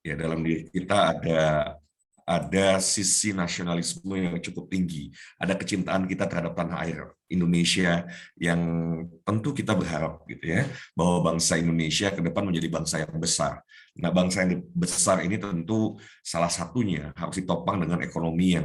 ya dalam diri kita ada sisi nasionalisme yang cukup tinggi, ada kecintaan kita terhadap tanah air Indonesia yang tentu kita berharap gitu ya bahwa bangsa Indonesia ke depan menjadi bangsa yang besar. Nah, bangsa yang besar ini tentu salah satunya harus ditopang dengan ekonomi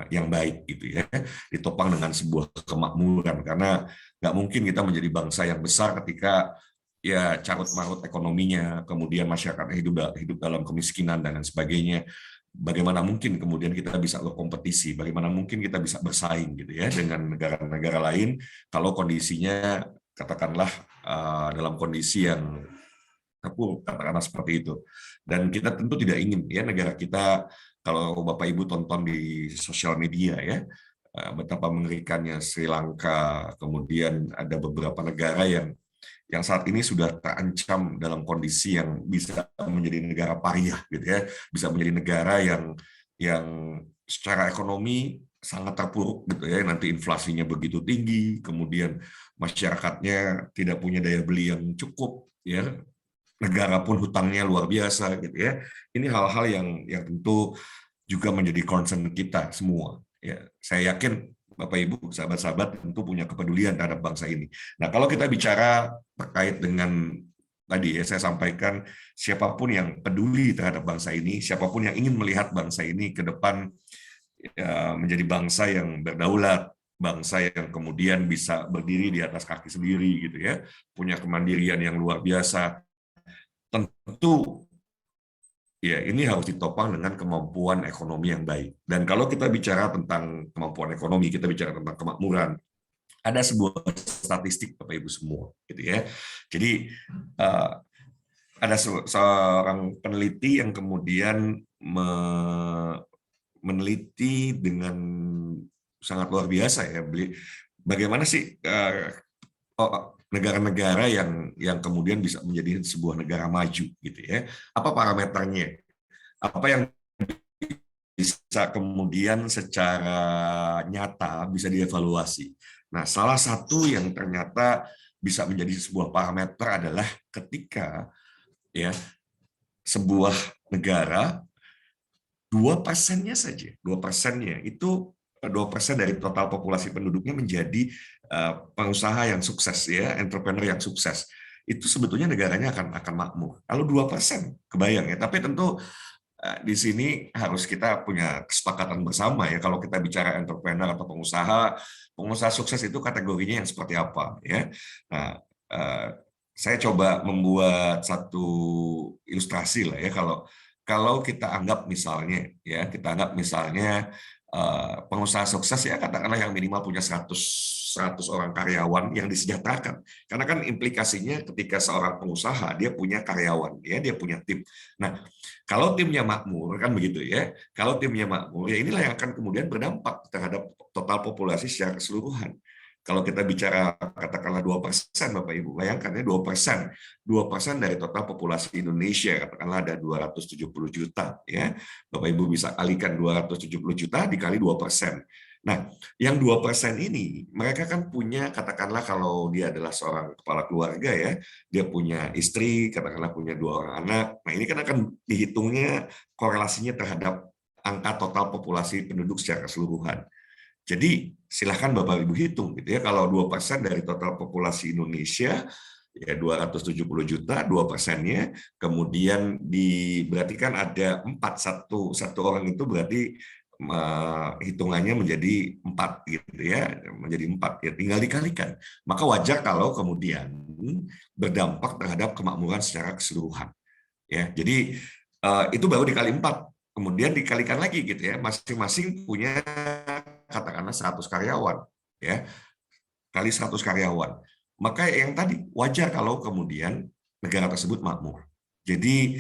yang baik gitu ya, ditopang dengan sebuah kemakmuran karena nggak mungkin kita menjadi bangsa yang besar ketika ya carut marut ekonominya, kemudian masyarakatnya hidup dalam kemiskinan dan lain sebagainya. Bagaimana mungkin kemudian kita bisa berkompetisi, bagaimana mungkin kita bisa bersaing gitu ya dengan negara-negara lain kalau kondisinya katakanlah dalam kondisi yang terpuruk, katakanlah seperti itu. Dan kita tentu tidak ingin ya negara kita, kalau Bapak Ibu tonton di sosial media ya, betapa mengerikannya Sri Lanka, kemudian ada beberapa negara yang saat ini sudah terancam dalam kondisi yang bisa menjadi negara pariah gitu ya, bisa menjadi negara yang secara ekonomi sangat terpuruk gitu ya, nanti inflasinya begitu tinggi, kemudian masyarakatnya tidak punya daya beli yang cukup ya, negara pun hutangnya luar biasa gitu ya. Ini hal-hal yang tentu juga menjadi concern kita semua ya. Saya yakin Bapak Ibu, sahabat-sahabat tentu punya kepedulian terhadap bangsa ini. Nah, kalau kita bicara terkait dengan tadi ya saya sampaikan, siapapun yang peduli terhadap bangsa ini, siapapun yang ingin melihat bangsa ini ke depan ya, menjadi bangsa yang berdaulat, bangsa yang kemudian bisa berdiri di atas kaki sendiri gitu ya, punya kemandirian yang luar biasa, tentu ya, ini harus ditopang dengan kemampuan ekonomi yang baik. Dan kalau kita bicara tentang kemampuan ekonomi, kita bicara tentang kemakmuran, ada sebuah statistik Bapak Ibu semua, gitu ya. Jadi ada seorang peneliti yang kemudian meneliti dengan sangat luar biasa ya, bagaimana sih negara-negara yang kemudian bisa menjadi sebuah negara maju, gitu ya. Apa parameternya? Apa yang bisa kemudian secara nyata bisa dievaluasi. Nah, salah satu yang ternyata bisa menjadi sebuah parameter adalah ketika ya sebuah negara 2%-nya saja, 2%-nya itu 2% dari total populasi penduduknya menjadi pengusaha yang sukses ya, entrepreneur yang sukses. Itu sebetulnya negaranya akan makmur. Kalau 2%, kebayang ya. Tapi tentu di sini harus kita punya kesepakatan bersama ya, kalau kita bicara entrepreneur atau pengusaha sukses itu kategorinya yang seperti apa ya. Nah, saya coba membuat satu ilustrasi lah ya, kalau kita anggap misalnya ya, pengusaha sukses ya, katakanlah yang minimal punya 100 orang karyawan yang disejahterakan. Karena kan implikasinya ketika seorang pengusaha dia punya karyawan, ya dia punya tim. Nah, kalau timnya makmur kan begitu ya. Kalau timnya makmur ya inilah yang akan kemudian berdampak terhadap total populasi secara keseluruhan. Kalau kita bicara katakanlah 2%, Bapak Ibu, bayangkan ya 2%. 2% dari total populasi Indonesia, katakanlah ada 270 juta. Ya. Bapak Ibu bisa kalikan 270 juta dikali 2%. Nah, yang 2% ini, mereka kan punya, katakanlah kalau dia adalah seorang kepala keluarga ya, dia punya istri, katakanlah punya 2 orang anak. Nah, ini kan akan dihitungnya korelasinya terhadap angka total populasi penduduk secara keseluruhan. Jadi silahkan Bapak Ibu hitung gitu ya, kalau 2% dari total populasi Indonesia ya 270 juta, 2%-nya, kemudian berarti kan ada 4, satu orang itu berarti hitungannya menjadi 4 gitu ya, menjadi 4 ya, tinggal dikalikan. Maka wajar kalau kemudian berdampak terhadap kemakmuran secara keseluruhan. Ya, jadi itu baru dikali 4. Kemudian dikalikan lagi gitu ya, masing-masing punya katakanlah 100 karyawan ya, kali 100 karyawan. Maka yang tadi wajar kalau kemudian negara tersebut makmur. Jadi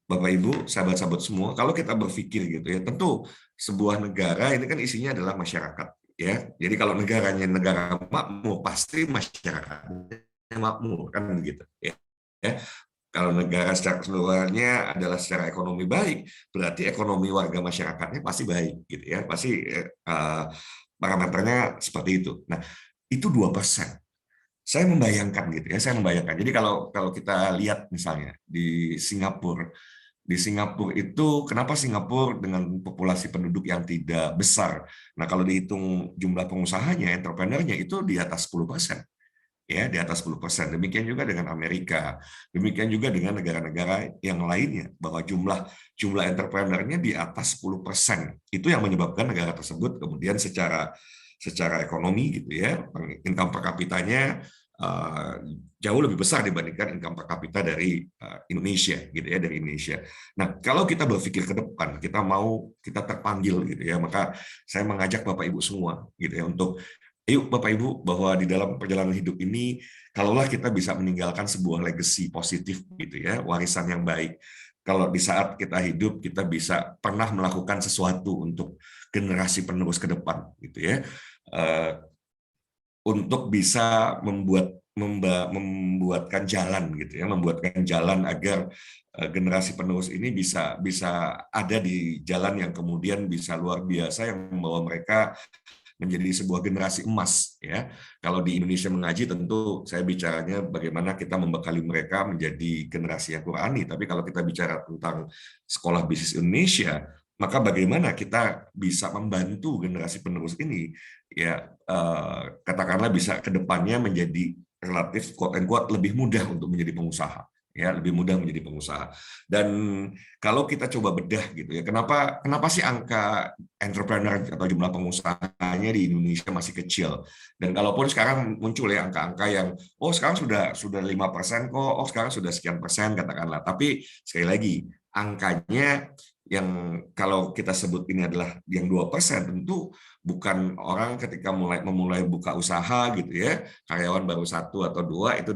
Bapak Ibu, sahabat-sahabat semua, kalau kita berpikir gitu ya, tentu sebuah negara ini kan isinya adalah masyarakat ya. Jadi kalau negaranya negara makmur, pasti masyarakatnya makmur kan begitu ya. Kalau negara secara keseluruhannya adalah secara ekonomi baik, berarti ekonomi warga masyarakatnya pasti baik, gitu ya. Pasti parameternya seperti itu. Nah, itu 2%. Saya membayangkan gitu ya, saya membayangkan. Jadi kalau kalau kita lihat misalnya di Singapura itu kenapa Singapura dengan populasi penduduk yang tidak besar? Nah, kalau dihitung jumlah pengusahanya, entrepreneurnya itu di atas 10%. Ya, di atas 10%. Demikian juga dengan Amerika, demikian juga dengan negara-negara yang lainnya, bahwa jumlah jumlah entrepreneurnya di atas 10%. Itu yang menyebabkan negara tersebut kemudian secara secara ekonomi gitu ya, income per kapitanya uh, jauh lebih besar dibandingkan income per kapita dari Indonesia gitu ya, dari Indonesia. Nah, kalau kita berpikir ke depan, kita terpanggil gitu ya, maka saya mengajak Bapak Ibu semua gitu ya untuk yuk Bapak Ibu, bahwa di dalam perjalanan hidup ini, kalaulah kita bisa meninggalkan sebuah legacy positif gitu ya, warisan yang baik. Kalau di saat kita hidup, kita bisa pernah melakukan sesuatu untuk generasi penerus ke depan gitu ya, untuk bisa membuatkan jalan gitu ya, membuatkan jalan agar generasi penerus ini bisa bisa ada di jalan yang kemudian bisa luar biasa, yang membawa mereka menjadi sebuah generasi emas ya. Kalau di Indonesia mengaji tentu saya bicaranya bagaimana kita membekali mereka menjadi generasi yang Qurani, tapi kalau kita bicara tentang sekolah bisnis Indonesia, maka bagaimana kita bisa membantu generasi penerus ini ya, katakanlah bisa ke depannya menjadi relatif quote and quote lebih mudah untuk menjadi pengusaha ya, lebih mudah menjadi pengusaha. Dan kalau kita coba bedah gitu ya, kenapa kenapa sih angka entrepreneur atau jumlah pengusahanya di Indonesia masih kecil? Dan kalaupun sekarang muncul ya angka-angka yang sekarang sudah 5% kok, sekarang sudah sekian persen katakanlah. Tapi sekali lagi angkanya yang kalau kita sebut ini adalah yang 2%, tentu bukan orang ketika memulai buka usaha gitu ya, karyawan baru 1 atau 2 itu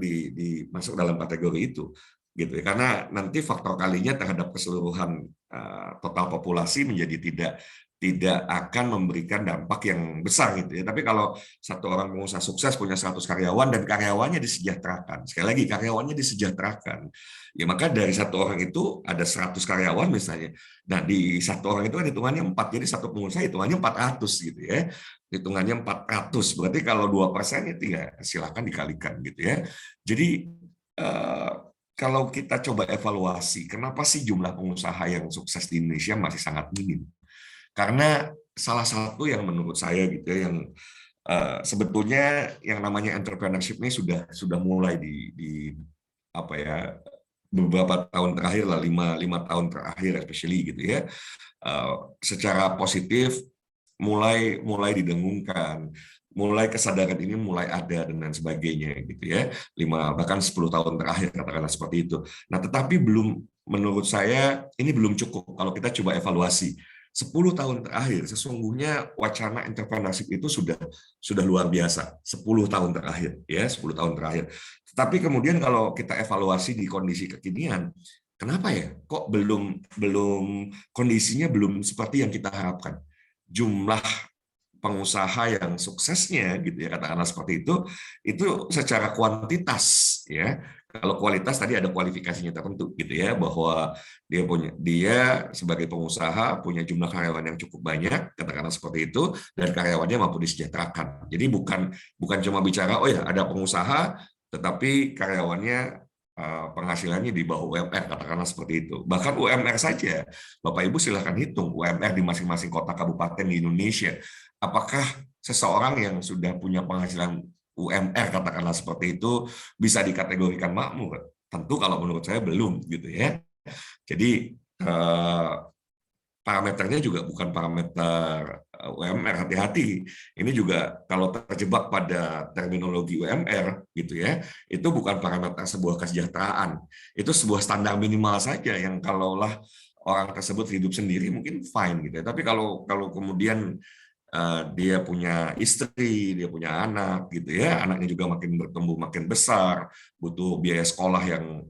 masuk dalam kategori itu gitu ya, karena nanti faktor kalinya terhadap keseluruhan total populasi menjadi tidak akan memberikan dampak yang besar gitu ya. Tapi kalau satu orang pengusaha sukses punya 100 karyawan dan karyawannya disejahterakan, sekali lagi karyawannya disejahterakan, ya maka dari satu orang itu ada 100 karyawan misalnya. Nah, di satu orang itu kan hitungannya 4, jadi satu pengusaha hitungannya 400 gitu ya. Hitungannya 400, berarti kalau 2% itu ya silakan dikalikan gitu ya. Jadi kalau kita coba evaluasi, kenapa sih jumlah pengusaha yang sukses di Indonesia masih sangat minim? Karena salah satu yang menurut saya gitu ya, yang sebetulnya yang namanya entrepreneurship ini sudah mulai di apa ya, beberapa tahun terakhir lah, 5 tahun terakhir especially gitu ya, secara positif mulai didengungkan, mulai kesadaran ini mulai ada dan lain sebagainya gitu ya, 5 bahkan 10 tahun terakhir katakanlah seperti itu. Nah, tetapi menurut saya ini belum cukup kalau kita coba evaluasi 10 tahun terakhir. Sesungguhnya wacana entrepreneurship itu sudah luar biasa 10 tahun terakhir ya, 10 tahun terakhir. Tetapi kemudian kalau kita evaluasi di kondisi kekinian, kenapa ya kok belum kondisinya belum seperti yang kita harapkan? Jumlah pengusaha yang suksesnya gitu ya, katakanlah seperti itu secara kuantitas ya. Kalau kualitas tadi ada kualifikasinya tertentu gitu ya, bahwa dia sebagai pengusaha punya jumlah karyawan yang cukup banyak, katakanlah seperti itu, dan karyawannya mampu disejahterakan. Jadi bukan cuma bicara ya ada pengusaha tetapi karyawannya penghasilannya di bawah UMR, katakanlah seperti itu. Bahkan UMR saja, Bapak Ibu silahkan hitung UMR di masing-masing kota kabupaten di Indonesia. Apakah seseorang yang sudah punya penghasilan UMR, katakanlah seperti itu, bisa dikategorikan makmur? Tentu kalau menurut saya belum, gitu ya. Jadi parameternya juga bukan parameter UMR, hati-hati. Ini juga kalau terjebak pada terminologi UMR gitu ya, itu bukan parameter sebuah kesejahteraan. Itu sebuah standar minimal saja yang kalaulah orang tersebut hidup sendiri mungkin fine gitu ya. Tapi kalau kemudian dia punya istri, dia punya anak gitu ya, anaknya juga makin bertumbuh makin besar, butuh biaya sekolah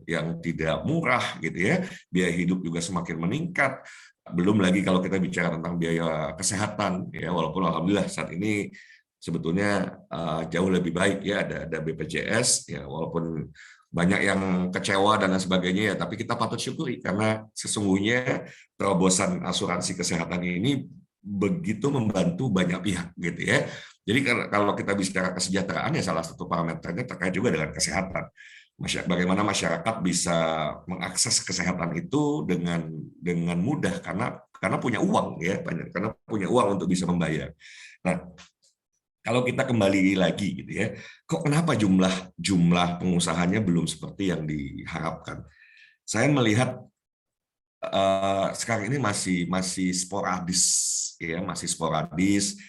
yang tidak murah gitu ya, biaya hidup juga semakin meningkat. Belum lagi kalau kita bicara tentang biaya kesehatan ya, walaupun alhamdulillah saat ini sebetulnya jauh lebih baik ya, ada BPJS ya, walaupun banyak yang kecewa dan lain sebagainya ya, tapi kita patut syukuri karena sesungguhnya terobosan asuransi kesehatan ini begitu membantu banyak pihak gitu ya. Jadi kalau kita bicara kesejahteraan ya salah satu parameternya terkait juga dengan kesehatan. Bagaimana masyarakat bisa mengakses kesehatan itu dengan mudah karena punya uang ya, karena punya uang untuk bisa membayar. Nah, kalau kita kembali lagi gitu ya, kok kenapa jumlah pengusahanya belum seperti yang diharapkan? Saya melihat sekarang ini masih sporadis ya, masih sporadis,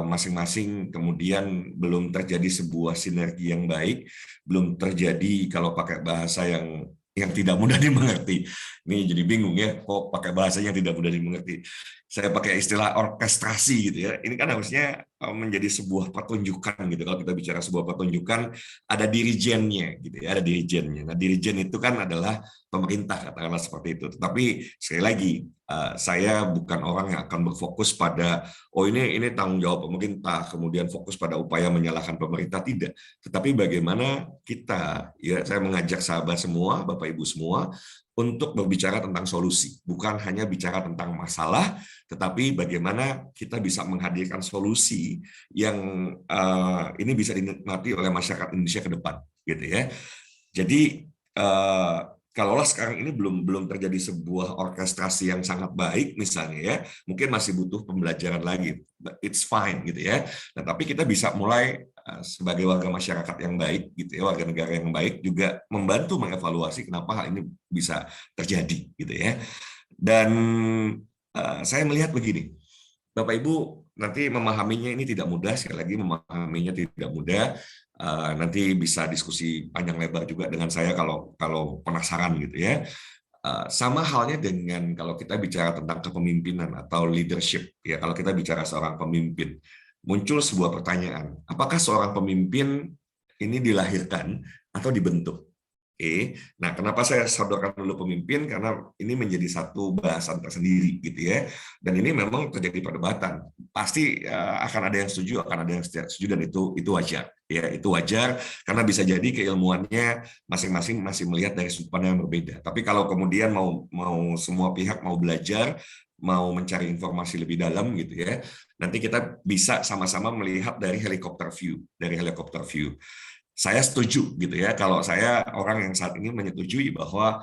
masing-masing kemudian belum terjadi sebuah sinergi yang baik, belum terjadi, kalau pakai bahasa yang tidak mudah dimengerti. Ini jadi bingung ya, kok pakai bahasa yang tidak mudah dimengerti. Saya pakai istilah orkestrasi gitu ya. Ini kan harusnya menjadi sebuah pertunjukan gitu. Kalau kita bicara sebuah pertunjukan, ada dirijennya gitu ya, ada dirijennya. Nah, dirijen itu kan adalah pemerintah, katakanlah seperti itu. Tetapi sekali lagi, saya bukan orang yang akan berfokus pada ini tanggung jawab pemerintah, kemudian fokus pada upaya menyalahkan pemerintah, tidak. Tetapi bagaimana kita, ya saya mengajak sahabat semua, Bapak Ibu semua, untuk berbicara tentang solusi, bukan hanya bicara tentang masalah, tetapi bagaimana kita bisa menghadirkan solusi yang ini bisa dinikmati oleh masyarakat Indonesia ke depan, gitu ya. Jadi kalaulah sekarang ini belum terjadi sebuah orkestrasi yang sangat baik misalnya ya, mungkin masih butuh pembelajaran lagi. It's fine gitu ya. Nah, tapi kita bisa mulai sebagai warga masyarakat yang baik gitu ya, warga negara yang baik juga membantu mengevaluasi kenapa hal ini bisa terjadi gitu ya. Dan saya melihat begini, Bapak Ibu nanti memahaminya ini tidak mudah, sekali lagi memahaminya tidak mudah. Nanti bisa diskusi panjang lebar juga dengan saya kalau penasaran gitu ya. Sama halnya dengan kalau kita bicara tentang kepemimpinan atau leadership ya, kalau kita bicara seorang pemimpin, muncul sebuah pertanyaan, apakah seorang pemimpin ini dilahirkan atau dibentuk? Nah, kenapa saya sodorkan dulu pemimpin? Karena ini menjadi satu bahasan tersendiri, gitu ya. Dan ini memang terjadi perdebatan. Pasti akan ada yang setuju, akan ada yang tidak setuju, dan itu wajar. Ya, itu wajar karena bisa jadi keilmuannya masing-masing masih melihat dari sudut pandang yang berbeda. Tapi kalau kemudian mau semua pihak mau belajar, mau mencari informasi lebih dalam, gitu ya. Nanti kita bisa sama-sama melihat dari helikopter view. Saya setuju gitu ya, kalau saya orang yang saat ini menyetujui bahwa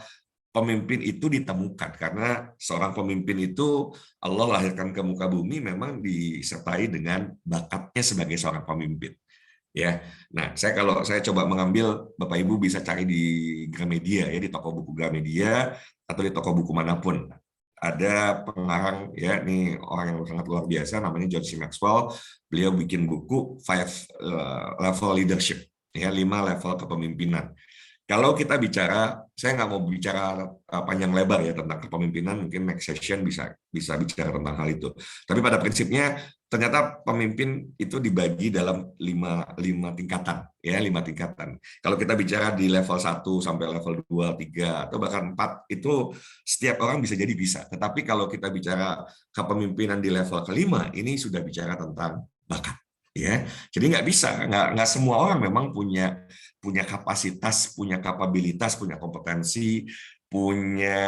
pemimpin itu ditemukan karena seorang pemimpin itu Allah lahirkan ke muka bumi memang disertai dengan bakatnya sebagai seorang pemimpin ya. Nah, kalau saya coba mengambil, Bapak Ibu bisa cari di Gramedia ya, di toko buku Gramedia atau di toko buku manapun. Ada pengarang ya, ini orang yang sangat luar biasa namanya John C. Maxwell. Beliau bikin buku 5 Level Leadership ya, 5 level kepemimpinan. Kalau kita bicara, saya nggak mau bicara panjang lebar ya tentang kepemimpinan, mungkin next session bisa bicara tentang hal itu. Tapi pada prinsipnya ternyata pemimpin itu dibagi dalam 5 tingkatan ya, 5 tingkatan. Kalau kita bicara di level 1 sampai level 2, 3 atau bahkan 4 itu setiap orang bisa. Tetapi kalau kita bicara kepemimpinan di level kelima, ini sudah bicara tentang bakat. Ya, jadi nggak semua orang memang punya kapasitas, punya kapabilitas, punya kompetensi, punya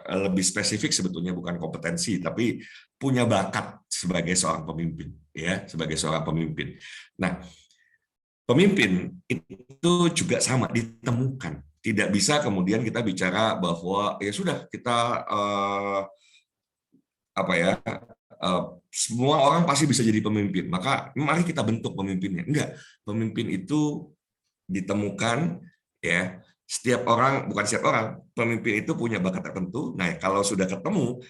lebih spesifik sebetulnya bukan kompetensi, tapi punya bakat sebagai seorang pemimpin, ya, sebagai seorang pemimpin. Nah, pemimpin itu juga sama ditemukan. Tidak bisa kemudian kita bicara bahwa ya sudah kita semua orang pasti bisa jadi pemimpin, maka mari kita bentuk pemimpinnya. Enggak, pemimpin itu ditemukan ya. Bukan setiap orang, pemimpin itu punya bakat tertentu. Nah, kalau sudah ketemu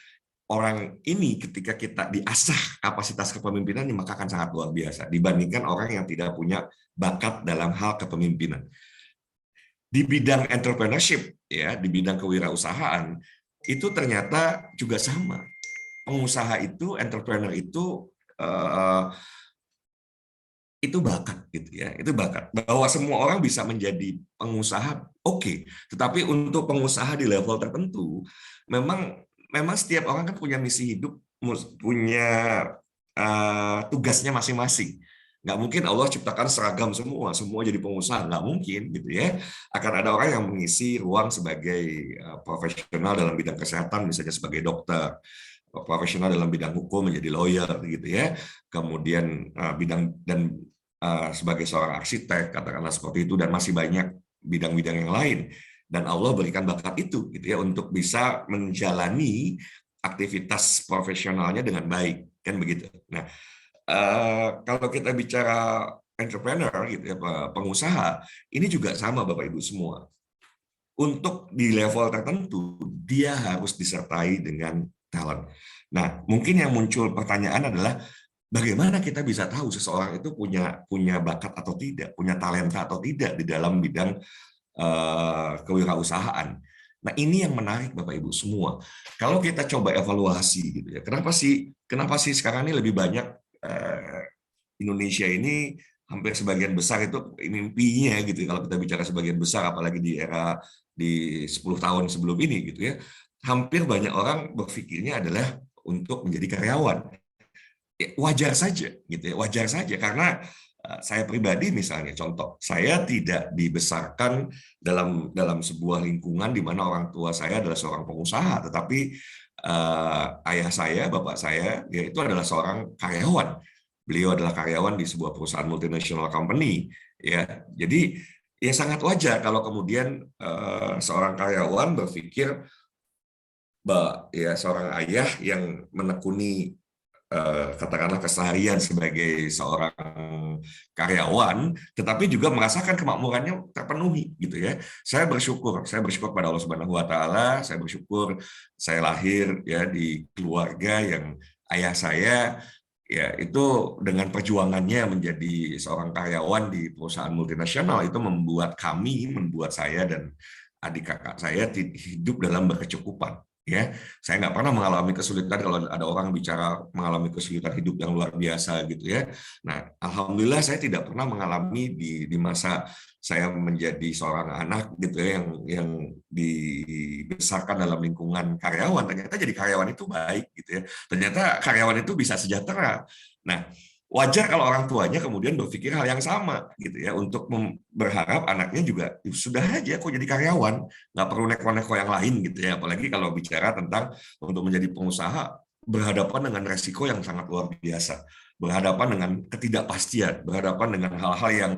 orang ini, ketika kita diasah kapasitas kepemimpinannya, maka akan sangat luar biasa dibandingkan orang yang tidak punya bakat dalam hal kepemimpinan. Di bidang entrepreneurship ya, di bidang kewirausahaan itu ternyata juga sama. Pengusaha itu, entrepreneur itu bakat gitu ya, itu bakat. Bahwa semua orang bisa menjadi pengusaha, oke. Tetapi untuk pengusaha di level tertentu, memang setiap orang kan punya misi hidup, punya tugasnya masing-masing. Nggak mungkin Allah ciptakan seragam semua jadi pengusaha, nggak mungkin gitu ya. Akan ada orang yang mengisi ruang sebagai profesional dalam bidang kesehatan, misalnya sebagai dokter, profesional dalam bidang hukum menjadi lawyer gitu ya, kemudian bidang dan sebagai seorang arsitek katakanlah seperti itu, dan masih banyak bidang-bidang yang lain, dan Allah berikan bakat itu gitu ya untuk bisa menjalani aktivitas profesionalnya dengan baik kan begitu. Nah, kalau kita bicara entrepreneur gitu ya, pengusaha, ini juga sama Bapak Ibu semua. Untuk di level tertentu, dia harus disertai dengan talent. Nah, mungkin yang muncul pertanyaan adalah bagaimana kita bisa tahu seseorang itu punya bakat atau tidak, punya talenta atau tidak di dalam bidang kewirausahaan. Nah, ini yang menarik Bapak Ibu semua. Kalau kita coba evaluasi gitu ya, kenapa sih sekarang ini lebih banyak Indonesia ini hampir sebagian besar itu mimpinya gitu ya, kalau kita bicara sebagian besar apalagi di era di 10 tahun sebelum ini gitu ya, hampir banyak orang berpikirnya adalah untuk menjadi karyawan. Ya, wajar saja gitu ya, wajar saja karena saya pribadi misalnya contoh, saya tidak dibesarkan dalam sebuah lingkungan di mana orang tua saya adalah seorang pengusaha, tetapi ayah saya, bapak saya, dia itu adalah seorang karyawan. Beliau adalah karyawan di sebuah perusahaan multinational company, ya. Jadi ya sangat wajar kalau kemudian seorang karyawan berpikir, ya seorang ayah yang menekuni katakanlah keseharian sebagai seorang karyawan, tetapi juga merasakan kemakmurannya terpenuhi gitu ya. Saya bersyukur pada Allah Subhanahu Wa Taala. Saya bersyukur saya lahir ya di keluarga yang ayah saya ya itu dengan perjuangannya menjadi seorang karyawan di perusahaan multinasional itu membuat saya dan adik kakak saya hidup dalam berkecukupan. Ya, saya nggak pernah mengalami kesulitan. Kalau ada orang bicara mengalami kesulitan hidup yang luar biasa gitu ya. Nah, alhamdulillah saya tidak pernah mengalami di masa saya menjadi seorang anak gitu ya, yang dibesarkan dalam lingkungan karyawan. Ternyata jadi karyawan itu baik gitu ya. Ternyata karyawan itu bisa sejahtera. Nah, wajar kalau orang tuanya kemudian berpikir hal yang sama gitu ya, untuk berharap anaknya juga sudah aja kok jadi karyawan, nggak perlu neko-neko yang lain gitu ya. Apalagi kalau bicara tentang untuk menjadi pengusaha, berhadapan dengan resiko yang sangat luar biasa, berhadapan dengan ketidakpastian, berhadapan dengan hal-hal yang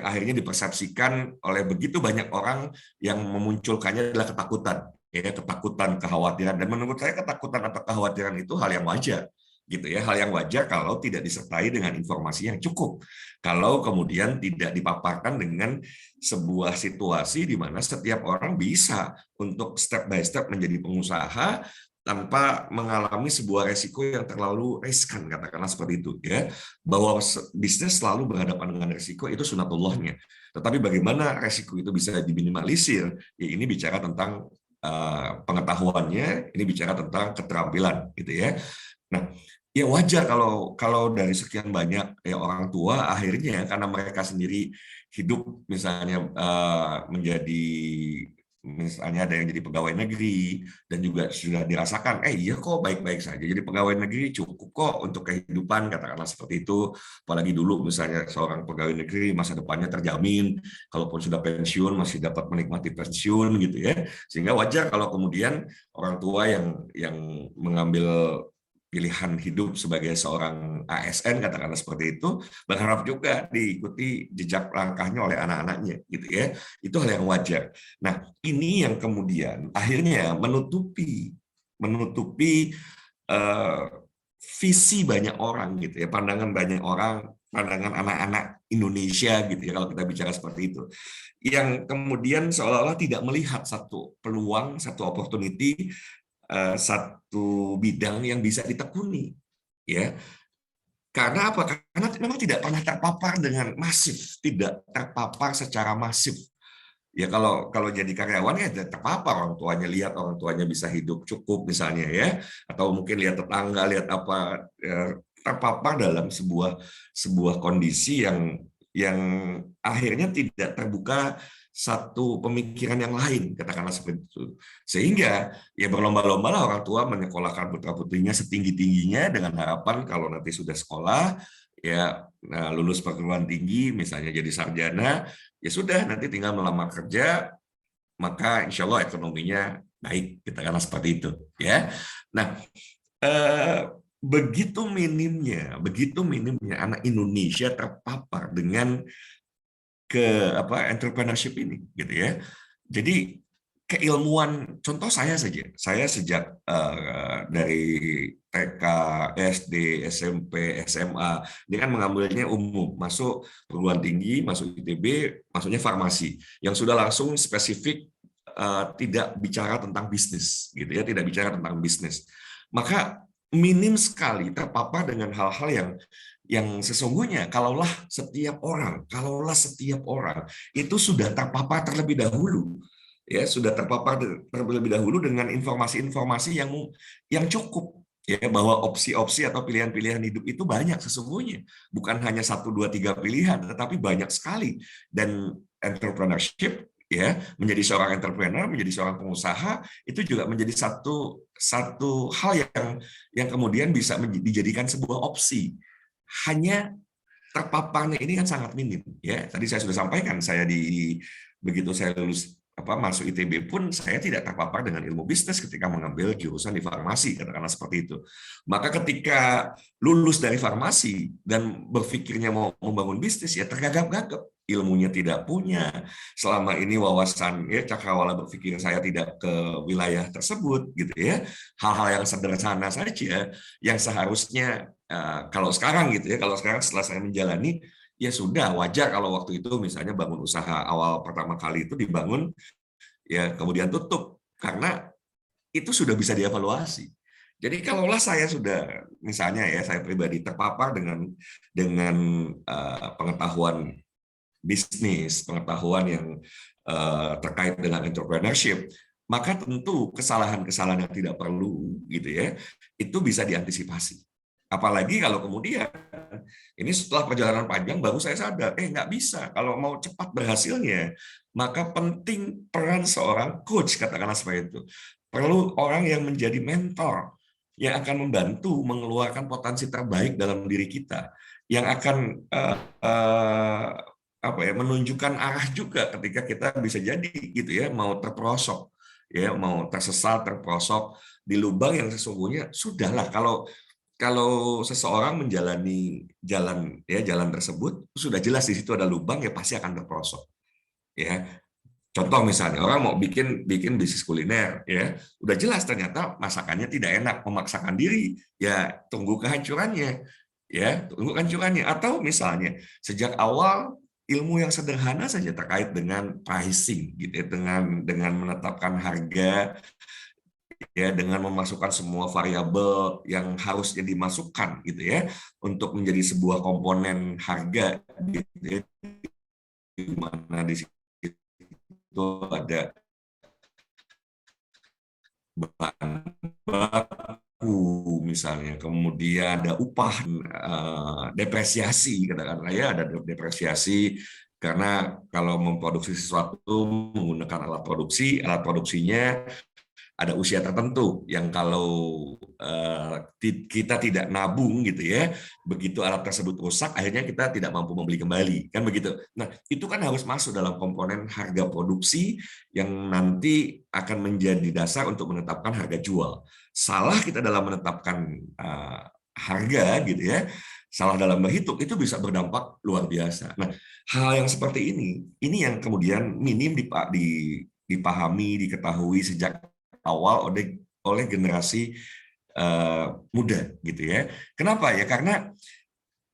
akhirnya dipersepsikan oleh begitu banyak orang yang memunculkannya adalah ketakutan, ya ketakutan, kekhawatiran. Dan menurut saya ketakutan atau kekhawatiran itu hal yang wajar gitu ya, hal yang wajar kalau tidak disertai dengan informasi yang cukup, kalau kemudian tidak dipaparkan dengan sebuah situasi di mana setiap orang bisa untuk step by step menjadi pengusaha tanpa mengalami sebuah resiko yang terlalu riskan, katakanlah seperti itu ya, bahwa bisnis selalu berhadapan dengan resiko itu sunatullahnya, tetapi bagaimana resiko itu bisa diminimalisir, ya ini bicara tentang pengetahuannya, ini bicara tentang keterampilan gitu ya. Nah, ya wajar kalau dari sekian banyak ya orang tua akhirnya karena mereka sendiri hidup misalnya menjadi, misalnya ada yang jadi pegawai negeri dan juga sudah dirasakan iya kok baik-baik saja jadi pegawai negeri, cukup kok untuk kehidupan, katakanlah seperti itu. Apalagi dulu misalnya seorang pegawai negeri masa depannya terjamin, kalaupun sudah pensiun masih dapat menikmati pensiun gitu ya. Sehingga wajar kalau kemudian orang tua yang mengambil pilihan hidup sebagai seorang ASN, katakanlah seperti itu, berharap juga diikuti jejak langkahnya oleh anak-anaknya gitu ya. Itu hal yang wajar. Nah, ini yang kemudian akhirnya menutupi uh, visi banyak orang gitu ya, pandangan banyak orang, pandangan anak-anak Indonesia gitu ya, kalau kita bicara seperti itu, yang kemudian seolah-olah tidak melihat satu peluang, satu opportunity, satu bidang yang bisa ditekuni ya. Karena apa? Karena memang tidak pernah terpapar dengan masif, tidak terpapar secara masif. Ya kalau jadi karyawan ya terpapar, orang tuanya lihat, orang tuanya bisa hidup cukup misalnya ya, atau mungkin lihat tetangga, lihat apa, ya, terpapar dalam sebuah kondisi yang akhirnya tidak terbuka satu pemikiran yang lain, katakanlah seperti itu. Sehingga ya berlomba-lomba lah orang tua menyekolahkan putra-putrinya setinggi-tingginya dengan harapan kalau nanti sudah sekolah, ya lulus perguruan tinggi, misalnya jadi sarjana, ya sudah nanti tinggal melamar kerja, maka insya Allah ekonominya baik, kita katakan seperti itu, ya. Nah, eh, begitu minimnya anak Indonesia terpapar dengan entrepreneurship ini, gitu ya. Jadi keilmuan, contoh saya sejak dari TK, SD, SMP, SMA, dia kan mengambilnya umum, masuk perguruan tinggi, masuk ITB, masuknya farmasi, yang sudah langsung spesifik, tidak bicara tentang bisnis, gitu ya, tidak bicara tentang bisnis. Maka minim sekali terpapar dengan hal-hal yang sesungguhnya kalaulah setiap orang itu sudah terpapar terlebih dahulu, ya, sudah terpapar terlebih dahulu dengan informasi-informasi yang cukup, ya, bahwa opsi-opsi atau pilihan-pilihan hidup itu banyak sesungguhnya, bukan hanya satu dua tiga pilihan, tetapi banyak sekali. Dan entrepreneurship, ya, menjadi seorang entrepreneur, menjadi seorang pengusaha, itu juga menjadi satu satu hal yang kemudian bisa dijadikan sebuah opsi. Hanya terpaparnya ini kan sangat minim, ya. Tadi saya sudah sampaikan, begitu saya lulus masuk ITB pun saya tidak terpapar dengan ilmu bisnis ketika mengambil jurusan di farmasi, katakanlah seperti itu. Maka ketika lulus dari farmasi dan berpikirnya mau membangun bisnis, ya tergagap-gagap, ilmunya tidak punya, selama ini wawasan, ya, cakrawala berpikir saya tidak ke wilayah tersebut, gitu ya. Hal-hal yang sederhana saja yang seharusnya, kalau sekarang, gitu ya, kalau sekarang setelah saya menjalani, ya sudah wajar kalau waktu itu misalnya bangun usaha awal pertama kali itu dibangun, ya kemudian tutup karena itu sudah bisa dievaluasi. Jadi kalaulah saya sudah, misalnya ya, saya pribadi terpapar dengan pengetahuan bisnis, pengetahuan yang terkait dengan entrepreneurship, maka tentu kesalahan-kesalahan yang tidak perlu, gitu ya, itu bisa diantisipasi. Apalagi kalau kemudian ini setelah perjalanan panjang baru saya sadar, nggak bisa. Kalau mau cepat berhasilnya, maka penting peran seorang coach, katakanlah seperti itu. Perlu orang yang menjadi mentor, yang akan membantu mengeluarkan potensi terbaik dalam diri kita, yang akan menunjukkan arah juga ketika kita bisa jadi, gitu ya, mau terperosok, ya, mau tersesat, terperosok di lubang yang sesungguhnya sudahlah. Kalau seseorang menjalani jalan tersebut, sudah jelas di situ ada lubang, ya pasti akan terperosok, ya. Contoh misalnya orang mau bikin bikin bisnis kuliner, ya, udah jelas ternyata masakannya tidak enak, memaksakan diri, ya tunggu kehancurannya, ya tunggu kehancurannya. Atau misalnya sejak awal ilmu yang sederhana saja terkait dengan pricing, gitu ya, dengan menetapkan harga, ya, dengan memasukkan semua variabel yang harusnya dimasukkan, gitu ya, untuk menjadi sebuah komponen harga, gitu ya, di mana di situ ada bahan baku misalnya, kemudian ada upah, depresiasi, katakanlah, ya, ada depresiasi karena kalau memproduksi sesuatu menggunakan alat produksinya ada usia tertentu yang kalau kita tidak nabung, gitu ya, begitu alat tersebut rusak akhirnya kita tidak mampu membeli kembali, kan begitu. Nah, itu kan harus masuk dalam komponen harga produksi yang nanti akan menjadi dasar untuk menetapkan harga jual. Salah kita dalam menetapkan harga, gitu ya, salah dalam berhitung, itu bisa berdampak luar biasa. Nah, hal yang seperti ini yang kemudian minim dipahami, diketahui sejak awal oleh generasi muda, gitu ya. Kenapa ya? Karena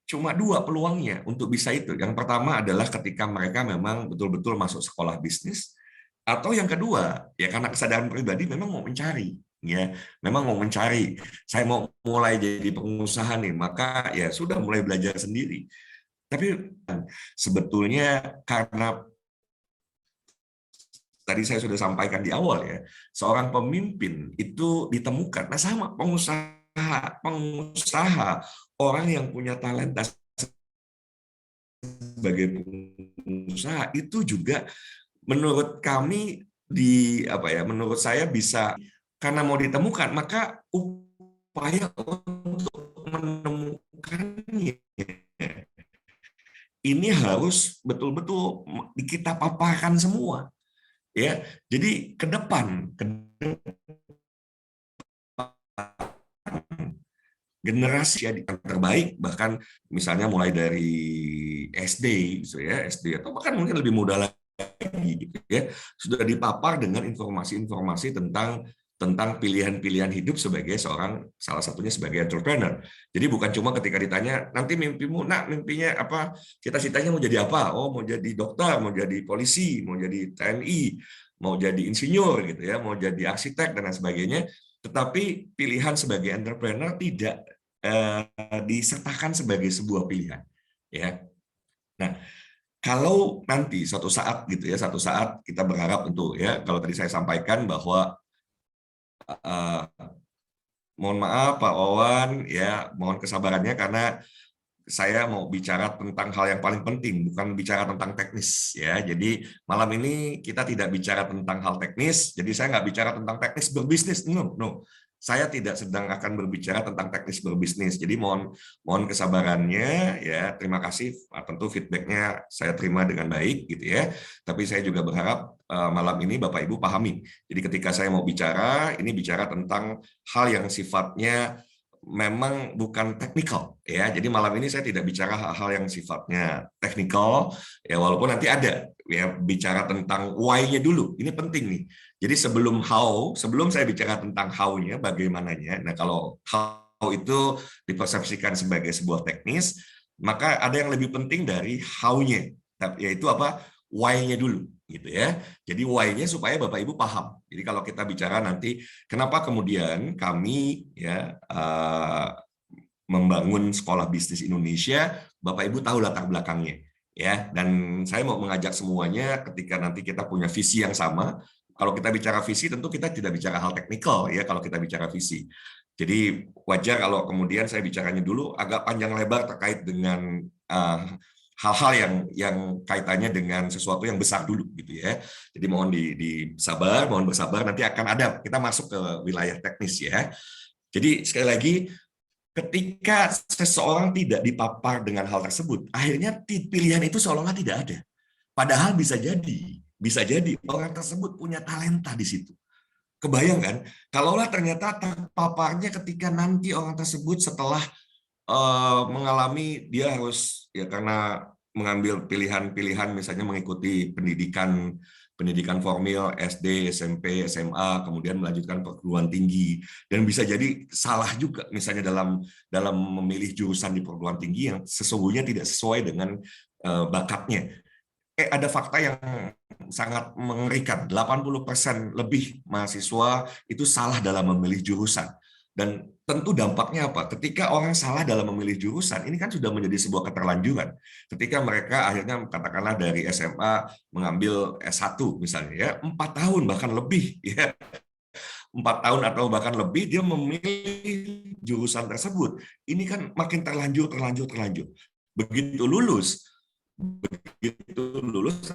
cuma dua peluangnya untuk bisa itu. Yang pertama adalah ketika mereka memang betul-betul masuk sekolah bisnis, atau yang kedua, ya karena kesadaran pribadi memang mau mencari, ya, memang mau mencari. Saya mau mulai jadi pengusaha nih, maka ya sudah mulai belajar sendiri. Tapi sebetulnya karena tadi saya sudah sampaikan di awal, ya, seorang pemimpin itu ditemukan. Nah, sama pengusaha, orang yang punya talenta sebagai pengusaha itu juga menurut kami menurut saya bisa, karena mau ditemukan, maka upaya untuk menemukannya ini harus betul-betul kita paparkan semua. ya. Jadi ke depan generasi yang terbaik, bahkan misalnya mulai dari SD gitu ya, SD atau bahkan mungkin lebih muda lagi gitu ya, sudah dipapar dengan informasi-informasi tentang pilihan-pilihan hidup sebagai seorang, salah satunya sebagai entrepreneur. Jadi bukan cuma ketika ditanya nanti mimpimu, nak mimpinya apa, cita-citanya mau jadi apa, oh mau jadi dokter, mau jadi polisi, mau jadi TNI, mau jadi insinyur gitu ya, mau jadi arsitek dan lain sebagainya. Tetapi pilihan sebagai entrepreneur tidak disertakan sebagai sebuah pilihan, ya. Nah, kalau nanti suatu saat gitu ya, satu saat kita berharap untuk ya, kalau tadi saya sampaikan bahwa mohon maaf Pak Wawan ya, mohon kesabarannya karena saya mau bicara tentang hal yang paling penting, bukan bicara tentang teknis ya. Jadi malam ini kita tidak bicara tentang hal teknis. Jadi saya nggak bicara tentang teknis berbisnis, no, no. Saya tidak sedang akan berbicara tentang teknis berbisnis. Jadi mohon kesabarannya ya. Terima kasih. Tentu feedbacknya saya terima dengan baik gitu ya. Tapi saya juga berharap malam ini Bapak Ibu pahami. Jadi ketika saya mau bicara, ini bicara tentang hal yang sifatnya memang bukan teknikal ya. Jadi malam ini saya tidak bicara hal-hal yang sifatnya teknikal ya, walaupun nanti ada ya bicara tentang why-nya dulu. Ini penting nih. Jadi sebelum saya bicara tentang how-nya, bagaimananya. Nah, kalau how itu dipersepsikan sebagai sebuah teknis, maka ada yang lebih penting dari how-nya, yaitu apa? Why-nya dulu gitu ya. Jadi why-nya supaya Bapak Ibu paham. Jadi kalau kita bicara nanti kenapa kemudian kami ya membangun Sekolah Bisnis Indonesia, Bapak Ibu tahu latar belakangnya ya. Dan saya mau mengajak semuanya ketika nanti kita punya visi yang sama. Kalau kita bicara visi tentu kita tidak bicara hal teknikal ya kalau kita bicara visi. Jadi wajar kalau kemudian saya bicaranya dulu agak panjang lebar terkait dengan hal-hal yang kaitannya dengan sesuatu yang besar dulu gitu ya. Jadi mohon bersabar nanti akan ada kita masuk ke wilayah teknis ya. Jadi sekali lagi ketika seseorang tidak dipapar dengan hal tersebut, akhirnya pilihan itu seolah-olah tidak ada. Padahal bisa jadi orang tersebut punya talenta di situ. Kebayang kan? Kalaulah ternyata terpaparnya ketika nanti orang tersebut setelah mengalami dia harus ya karena mengambil pilihan-pilihan misalnya mengikuti pendidikan formal SD, SMP, SMA, kemudian melanjutkan perguruan tinggi dan bisa jadi salah juga misalnya dalam memilih jurusan di perguruan tinggi yang sesungguhnya tidak sesuai dengan bakatnya. Ada fakta yang sangat mengerikan, 80% lebih mahasiswa itu salah dalam memilih jurusan. Dan tentu dampaknya apa? Ketika orang salah dalam memilih jurusan, ini kan sudah menjadi sebuah keterlanjuran. Ketika mereka akhirnya katakanlah dari SMA mengambil S1 misalnya ya, 4 tahun bahkan lebih ya. 4 tahun atau bahkan lebih dia memilih jurusan tersebut. Ini kan makin terlanjur. Begitu lulus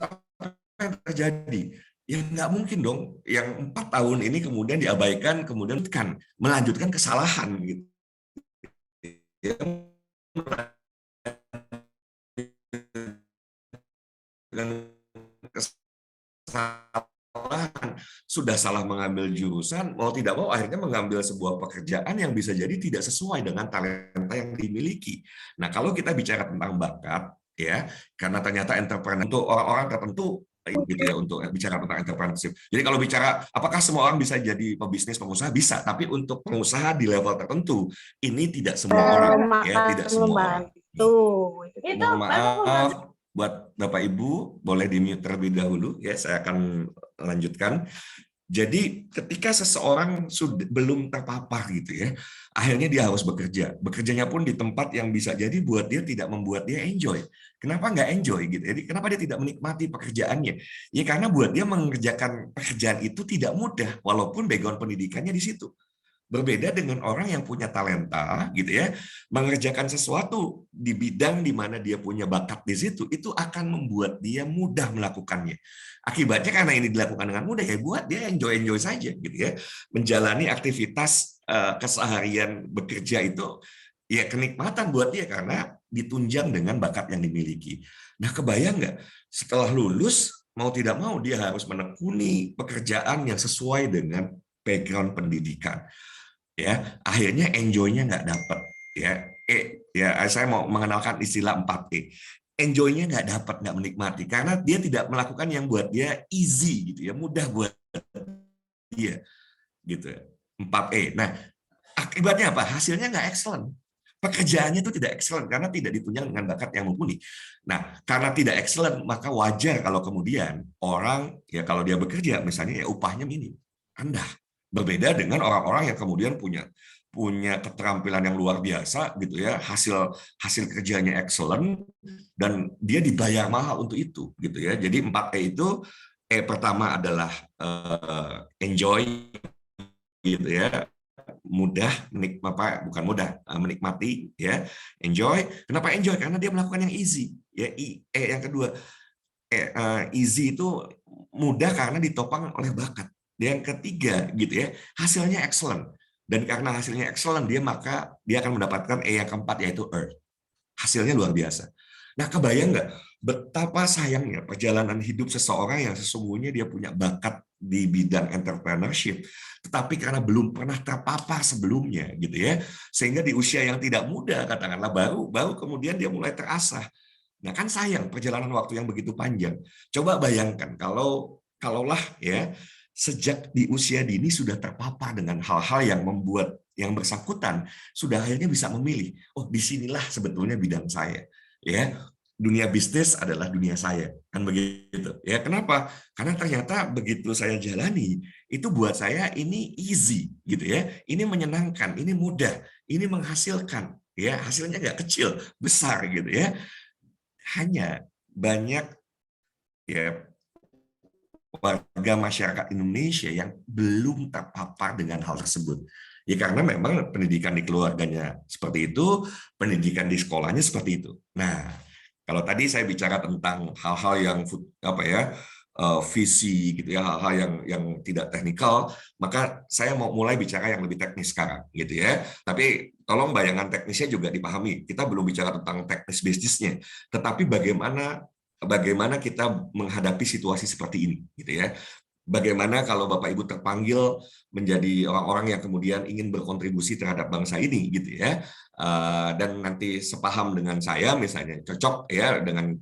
apa yang terjadi? Ya nggak mungkin dong yang 4 tahun ini kemudian diabaikan, kemudian kan melanjutkan kesalahan gitu. Ya, kesalahan, sudah salah mengambil jurusan, mau tidak mau akhirnya mengambil sebuah pekerjaan yang bisa jadi tidak sesuai dengan talenta yang dimiliki. Nah, kalau kita bicara tentang bakat, ya, karena ternyata entrepreneur untuk orang-orang tertentu gitu ya untuk bicara tentang entrepreneurship. Jadi kalau bicara apakah semua orang bisa jadi pebisnis pengusaha bisa, tapi untuk pengusaha di level tertentu ini tidak semua orang ya, tidak semua orang. Mohon maaf buat Bapak Ibu, boleh di-mute terlebih dahulu ya, saya akan lanjutkan. Jadi ketika seseorang belum terpapar gitu ya, akhirnya dia harus bekerja. Bekerjanya pun di tempat yang bisa jadi buat dia tidak membuat dia enjoy. Kenapa nggak enjoy gitu? Jadi kenapa dia tidak menikmati pekerjaannya? Ya karena buat dia mengerjakan pekerjaan itu tidak mudah, walaupun background pendidikannya di situ. Berbeda dengan orang yang punya talenta gitu ya, mengerjakan sesuatu di bidang di mana dia punya bakat di situ, itu akan membuat dia mudah melakukannya. Akibatnya karena ini dilakukan dengan mudah ya buat dia enjoy saja gitu ya. Menjalani aktivitas keseharian bekerja itu ya kenikmatan buat dia karena ditunjang dengan bakat yang dimiliki. Nah, kebayang nggak setelah lulus mau tidak mau dia harus menekuni pekerjaan yang sesuai dengan background pendidikan. Ya, akhirnya enjoy-nya nggak dapat. Ya, ya saya mau mengenalkan istilah 4E. Enjoy-nya nggak dapat, nggak menikmati karena dia tidak melakukan yang buat dia easy gitu ya, mudah buat dia gitu. 4E. Nah, akibatnya apa? Hasilnya nggak excellent. Pekerjaannya itu tidak excellent karena tidak ditunjang dengan bakat yang mumpuni. Nah, karena tidak excellent, maka wajar kalau kemudian orang, ya kalau dia bekerja, misalnya ya upahnya minim, rendah. Berbeda dengan orang-orang yang kemudian punya keterampilan yang luar biasa gitu ya, hasil kerjanya excellent dan dia dibayar mahal untuk itu gitu ya. Jadi 4E itu pertama adalah enjoy gitu ya, mudah bukan mudah, menikmati ya, enjoy. Kenapa enjoy? Karena dia melakukan yang easy ya. Yang kedua, easy itu mudah karena ditopang oleh bakat. Yang ketiga gitu ya, hasilnya excellent, dan karena hasilnya excellent maka dia akan mendapatkan yang keempat, yaitu earn. Hasilnya luar biasa. Nah, kebayang nggak betapa sayangnya perjalanan hidup seseorang yang sesungguhnya dia punya bakat di bidang entrepreneurship, tetapi karena belum pernah terpapar sebelumnya gitu ya, sehingga di usia yang tidak muda katakanlah baru kemudian dia mulai terasah. Nah, kan sayang perjalanan waktu yang begitu panjang. Coba bayangkan kalaulah ya sejak di usia dini sudah terpapar dengan hal-hal yang membuat yang bersangkutan sudah akhirnya bisa memilih, oh disinilah sebetulnya bidang saya ya, dunia bisnis adalah dunia saya, kan begitu ya. Kenapa? Karena ternyata begitu saya jalani itu buat saya ini easy gitu ya, ini menyenangkan, ini mudah, ini menghasilkan ya, hasilnya nggak kecil, besar gitu ya. Hanya banyak ya warga masyarakat Indonesia yang belum terpapar dengan hal tersebut. Ya karena memang pendidikan di keluarganya seperti itu, pendidikan di sekolahnya seperti itu. Nah, kalau tadi saya bicara tentang hal-hal yang apa ya, visi gitu ya, hal-hal yang tidak teknikal, maka saya mau mulai bicara yang lebih teknis sekarang gitu ya. Tapi tolong bayangan teknisnya juga dipahami. Kita belum bicara tentang teknis bisnisnya, tetapi bagaimana kita menghadapi situasi seperti ini gitu ya. Bagaimana kalau Bapak Ibu terpanggil menjadi orang-orang yang kemudian ingin berkontribusi terhadap bangsa ini gitu ya, dan nanti sepaham dengan saya misalnya, cocok ya dengan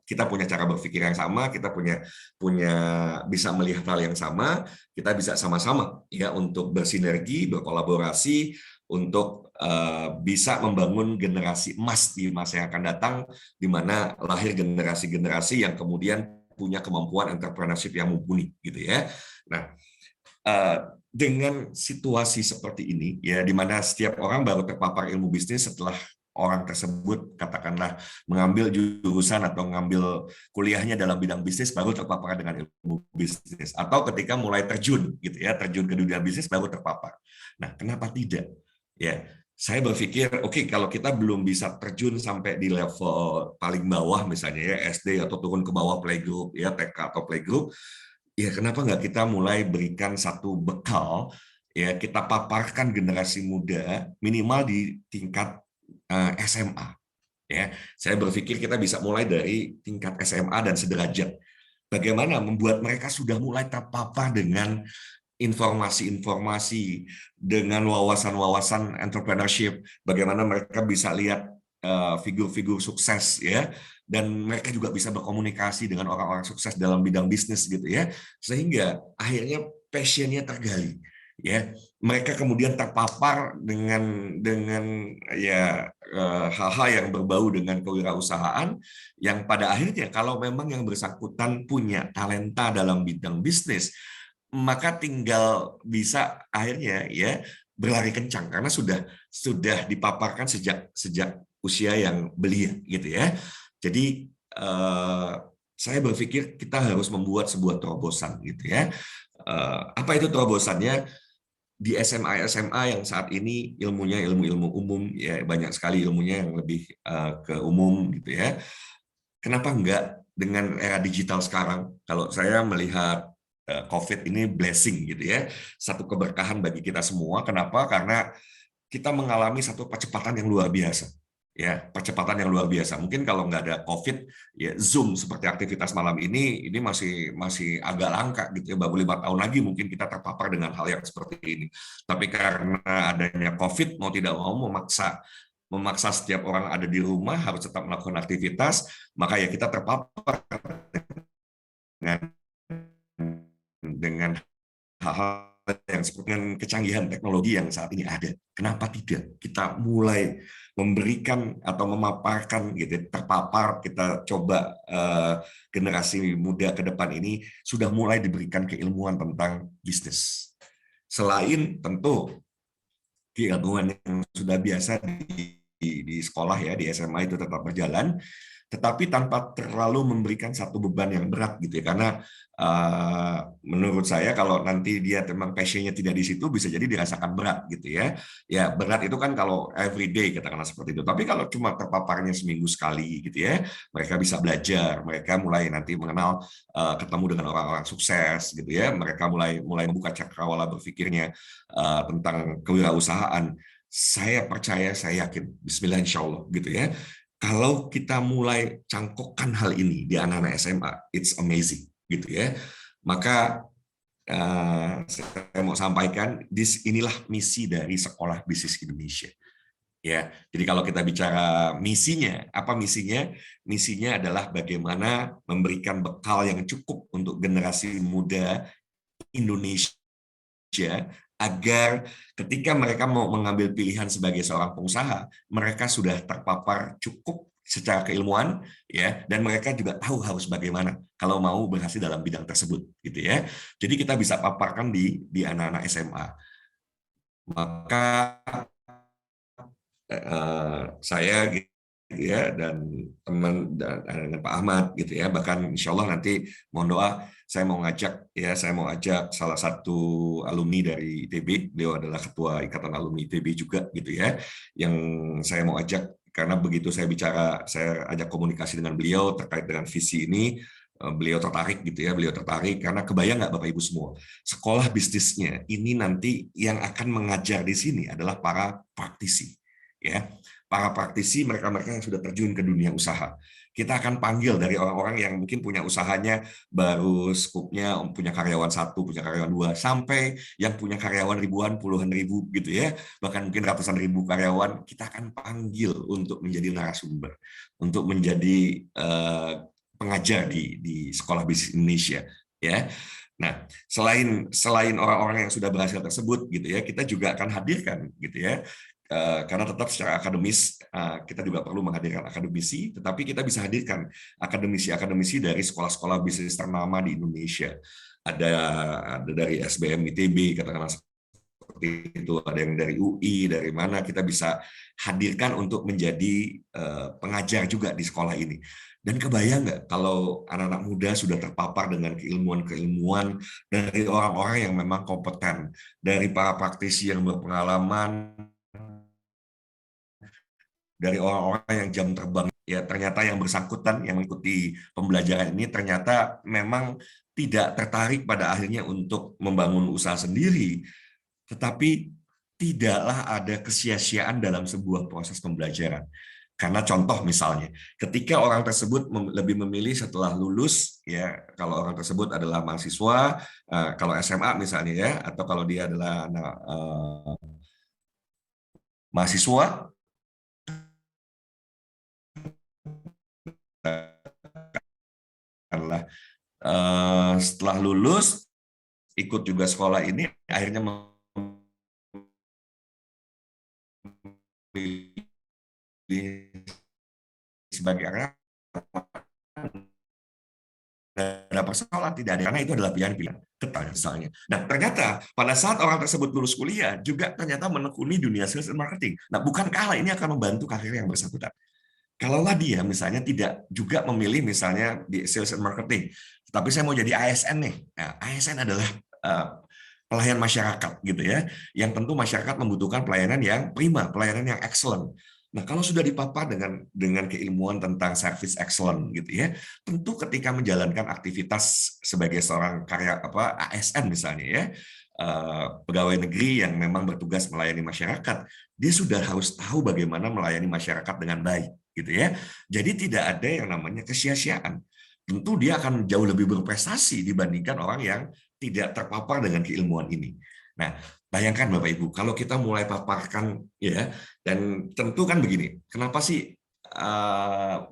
kita punya cara berpikir yang sama, kita punya bisa melihat hal yang sama, kita bisa sama-sama ya untuk bersinergi, berkolaborasi untuk bisa membangun generasi emas di masa yang akan datang, di mana lahir generasi-generasi yang kemudian punya kemampuan entrepreneurship yang mumpuni gitu ya. Nah, dengan situasi seperti ini ya, di mana setiap orang baru terpapar ilmu bisnis setelah orang tersebut katakanlah mengambil jurusan atau mengambil kuliahnya dalam bidang bisnis, baru terpapar dengan ilmu bisnis, atau ketika mulai terjun gitu ya, terjun ke dunia bisnis baru terpapar. Nah, kenapa tidak? Ya, saya berpikir, oke, kalau kita belum bisa terjun sampai di level paling bawah, misalnya ya SD atau turun ke bawah playgroup, ya TK atau playgroup, ya kenapa nggak kita mulai berikan satu bekal, ya kita paparkan generasi muda minimal di tingkat SMA. Ya, saya berpikir kita bisa mulai dari tingkat SMA dan sederajat. Bagaimana membuat mereka sudah mulai terpapar dengan informasi-informasi, dengan wawasan-wawasan entrepreneurship, bagaimana mereka bisa lihat figur-figur sukses ya, dan mereka juga bisa berkomunikasi dengan orang-orang sukses dalam bidang bisnis gitu ya, sehingga akhirnya passionnya tergali ya, mereka kemudian terpapar dengan ya hal-hal yang berbau dengan kewirausahaan, yang pada akhirnya kalau memang yang bersangkutan punya talenta dalam bidang bisnis, maka tinggal bisa akhirnya ya berlari kencang karena sudah dipaparkan sejak usia yang belia gitu ya. Jadi saya berpikir kita harus membuat sebuah terobosan gitu ya. Apa itu terobosannya? Di SMA yang saat ini ilmunya ilmu umum ya, banyak sekali ilmunya yang lebih ke umum gitu ya. Kenapa enggak dengan era digital sekarang? Kalau saya melihat COVID ini blessing gitu ya, satu keberkahan bagi kita semua. Kenapa? Karena kita mengalami satu percepatan yang luar biasa. ya, percepatan yang luar biasa. Mungkin kalau nggak ada COVID, ya Zoom seperti aktivitas malam ini masih agak langka gitu ya. Baru 5 tahun lagi mungkin kita terpapar dengan hal yang seperti ini. Tapi karena adanya COVID, mau tidak mau memaksa setiap orang ada di rumah harus tetap melakukan aktivitas, maka ya kita terpapar dengan dengan hal-hal yang seperti dengan kecanggihan teknologi yang saat ini ada. Kenapa tidak kita mulai memberikan atau memaparkan gitu, terpapar, kita coba generasi muda ke depan ini sudah mulai diberikan keilmuan tentang bisnis. Selain tentu keilmuan yang sudah biasa di sekolah ya, di SMA itu tetap berjalan, tetapi tanpa terlalu memberikan satu beban yang berat gitu ya, karena menurut saya kalau nanti dia memang passionnya tidak di situ bisa jadi dirasakan berat gitu ya. Ya berat itu kan kalau everyday katakanlah seperti itu, tapi kalau cuma terpaparnya seminggu sekali gitu ya, mereka bisa belajar, mereka mulai nanti mengenal, ketemu dengan orang-orang sukses gitu ya, mereka mulai membuka cakrawala berpikirnya tentang kewirausahaan. Saya percaya, saya yakin, Bismillah insya Allah gitu ya, kalau kita mulai cangkokkan hal ini di anak-anak SMA, it's amazing, gitu ya. Maka saya mau sampaikan, inilah misi dari Sekolah Bisnis Indonesia. Ya, jadi kalau kita bicara misinya, apa misinya? Misinya adalah bagaimana memberikan bekal yang cukup untuk generasi muda Indonesia agar ketika mereka mau mengambil pilihan sebagai seorang pengusaha, mereka sudah terpapar cukup secara keilmuan ya, dan mereka juga tahu harus bagaimana kalau mau berhasil dalam bidang tersebut gitu ya. Jadi kita bisa paparkan di anak-anak SMA. Maka saya gitu ya, dan teman dengan Pak Ahmad gitu ya, bahkan insya Allah nanti mohon doa, saya mau ajak salah satu alumni dari ITB, beliau adalah ketua ikatan alumni ITB juga gitu ya, yang saya mau ajak, karena begitu saya ajak komunikasi dengan beliau terkait dengan visi ini, beliau tertarik gitu ya, beliau tertarik karena kebayang nggak Bapak Ibu semua, sekolah bisnisnya ini nanti yang akan mengajar di sini adalah para praktisi ya, para praktisi, mereka-mereka yang sudah terjun ke dunia usaha. Kita akan panggil dari orang-orang yang mungkin punya usahanya baru skupnya punya karyawan 1, punya karyawan 2, sampai yang punya karyawan ribuan, puluhan ribu gitu ya, bahkan mungkin ratusan ribu karyawan, kita akan panggil untuk menjadi narasumber, untuk menjadi pengajar di Sekolah Bisnis Indonesia ya. Nah, selain orang-orang yang sudah berhasil tersebut gitu ya, kita juga akan hadirkan gitu ya, karena tetap secara akademis kita juga perlu menghadirkan akademisi, tetapi kita bisa hadirkan akademisi-akademisi dari sekolah-sekolah bisnis ternama di Indonesia. Ada dari SBM ITB, katakanlah seperti itu, ada yang dari UI, dari mana kita bisa hadirkan untuk menjadi pengajar juga di sekolah ini. Dan kebayang nggak kalau anak-anak muda sudah terpapar dengan keilmuan-keilmuan dari orang-orang yang memang kompeten, dari para praktisi yang berpengalaman, dari orang-orang yang jam terbang ya, ternyata yang bersangkutan yang mengikuti pembelajaran ini ternyata memang tidak tertarik pada akhirnya untuk membangun usaha sendiri, tetapi tidaklah ada kesia-siaan dalam sebuah proses pembelajaran. Karena contoh misalnya, ketika orang tersebut lebih memilih setelah lulus, ya kalau orang tersebut adalah mahasiswa, kalau SMA misalnya ya, atau kalau dia adalah mahasiswa, adalah setelah lulus ikut juga sekolah ini, akhirnya sebagai anak ada persoalan, tidak ada, karena itu adalah pilihan-pilihan misalnya. Nah, ternyata pada saat orang tersebut lulus kuliah juga ternyata menekuni dunia sales and marketing. Nah, bukankah ini akan membantu karir yang bersangkutan? Kalaulah dia misalnya tidak juga memilih misalnya di sales and marketing, tapi saya mau jadi ASN nih. Nah, ASN adalah pelayan masyarakat gitu ya, yang tentu masyarakat membutuhkan pelayanan yang prima, pelayanan yang excellent. Nah, kalau sudah dipapar dengan keilmuan tentang service excellent gitu ya, tentu ketika menjalankan aktivitas sebagai seorang ASN misalnya ya, pegawai negeri yang memang bertugas melayani masyarakat, dia sudah harus tahu bagaimana melayani masyarakat dengan baik, gitu ya. Jadi tidak ada yang namanya kesia-siaan. Tentu dia akan jauh lebih berprestasi dibandingkan orang yang tidak terpapar dengan keilmuan ini. Nah, bayangkan Bapak Ibu, kalau kita mulai paparkan ya, dan tentu kan begini, kenapa sih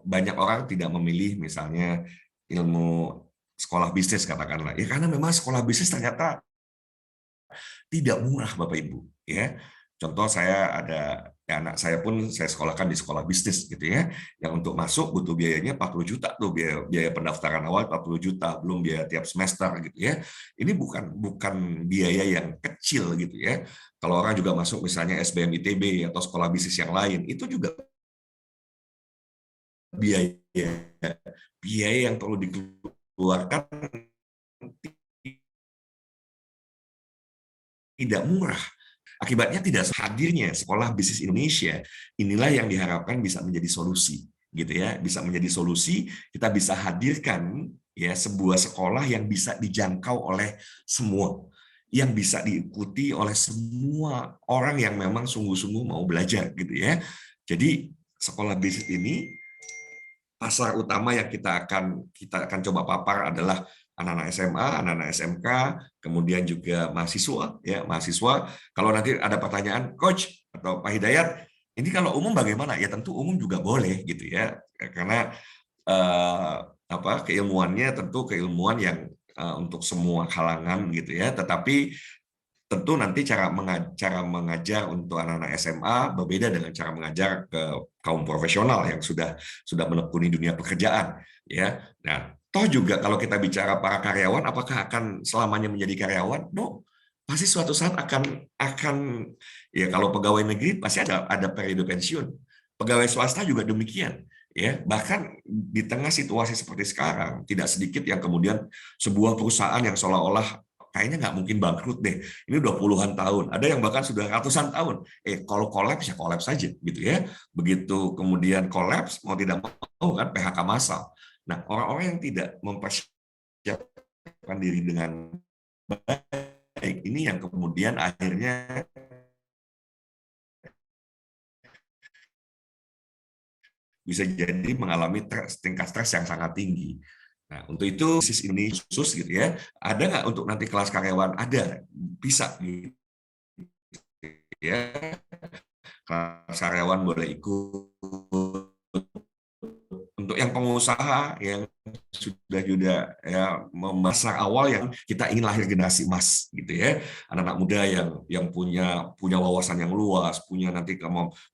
banyak orang tidak memilih misalnya ilmu sekolah bisnis katakanlah? Ya karena memang sekolah bisnis ternyata tidak murah Bapak Ibu ya. Contoh saya ada ya, anak saya pun saya sekolahkan di sekolah bisnis gitu ya. Yang untuk masuk butuh biayanya 40 juta tuh biaya pendaftaran awal 40 juta belum biaya tiap semester gitu ya. Ini bukan biaya yang kecil gitu ya. Kalau orang juga masuk misalnya SBM ITB atau sekolah bisnis yang lain itu juga biaya biaya yang perlu dikeluarkan tidak murah. Akibatnya tidak hadirnya sekolah bisnis Indonesia inilah yang diharapkan bisa menjadi solusi gitu ya, bisa menjadi solusi kita bisa hadirkan ya sebuah sekolah yang bisa dijangkau oleh semua, yang bisa diikuti oleh semua orang yang memang sungguh-sungguh mau belajar gitu ya. Jadi sekolah bisnis ini pasar utama yang kita akan coba papar adalah anak-anak SMA, anak-anak SMK, kemudian juga mahasiswa ya, mahasiswa. Kalau nanti ada pertanyaan, Coach atau Pak Hidayat, ini kalau umum bagaimana? Ya tentu umum juga boleh gitu ya. Karena keilmuannya tentu keilmuan yang untuk semua kalangan gitu ya. Tetapi tentu nanti cara mengajar untuk anak-anak SMA berbeda dengan cara mengajar ke kaum profesional yang sudah menekuni dunia pekerjaan ya. Nah, toh juga kalau kita bicara para karyawan apakah akan selamanya menjadi karyawan? No. Pasti suatu saat akan ya kalau pegawai negeri pasti ada periode pensiun. Pegawai swasta juga demikian. Ya, bahkan di tengah situasi seperti sekarang tidak sedikit yang kemudian sebuah perusahaan yang seolah-olah kayaknya nggak mungkin bangkrut deh. Ini udah puluhan tahun. Ada yang bahkan sudah ratusan tahun. Kalau kolaps ya kolaps saja gitu ya. Begitu kemudian kolaps mau tidak mau kan PHK massal. Nah, orang-orang yang tidak mempersiapkan diri dengan baik ini yang kemudian akhirnya bisa jadi mengalami tingkat stres yang sangat tinggi. Nah, untuk itu bisnis ini khusus gitu ya. Ada nggak untuk nanti kelas karyawan? Ada, bisa gitu ya. Kelas karyawan boleh ikut. Untuk yang pengusaha yang sudah ya masa awal yang kita ingin lahir generasi emas gitu ya, anak-anak muda yang punya wawasan yang luas, punya nanti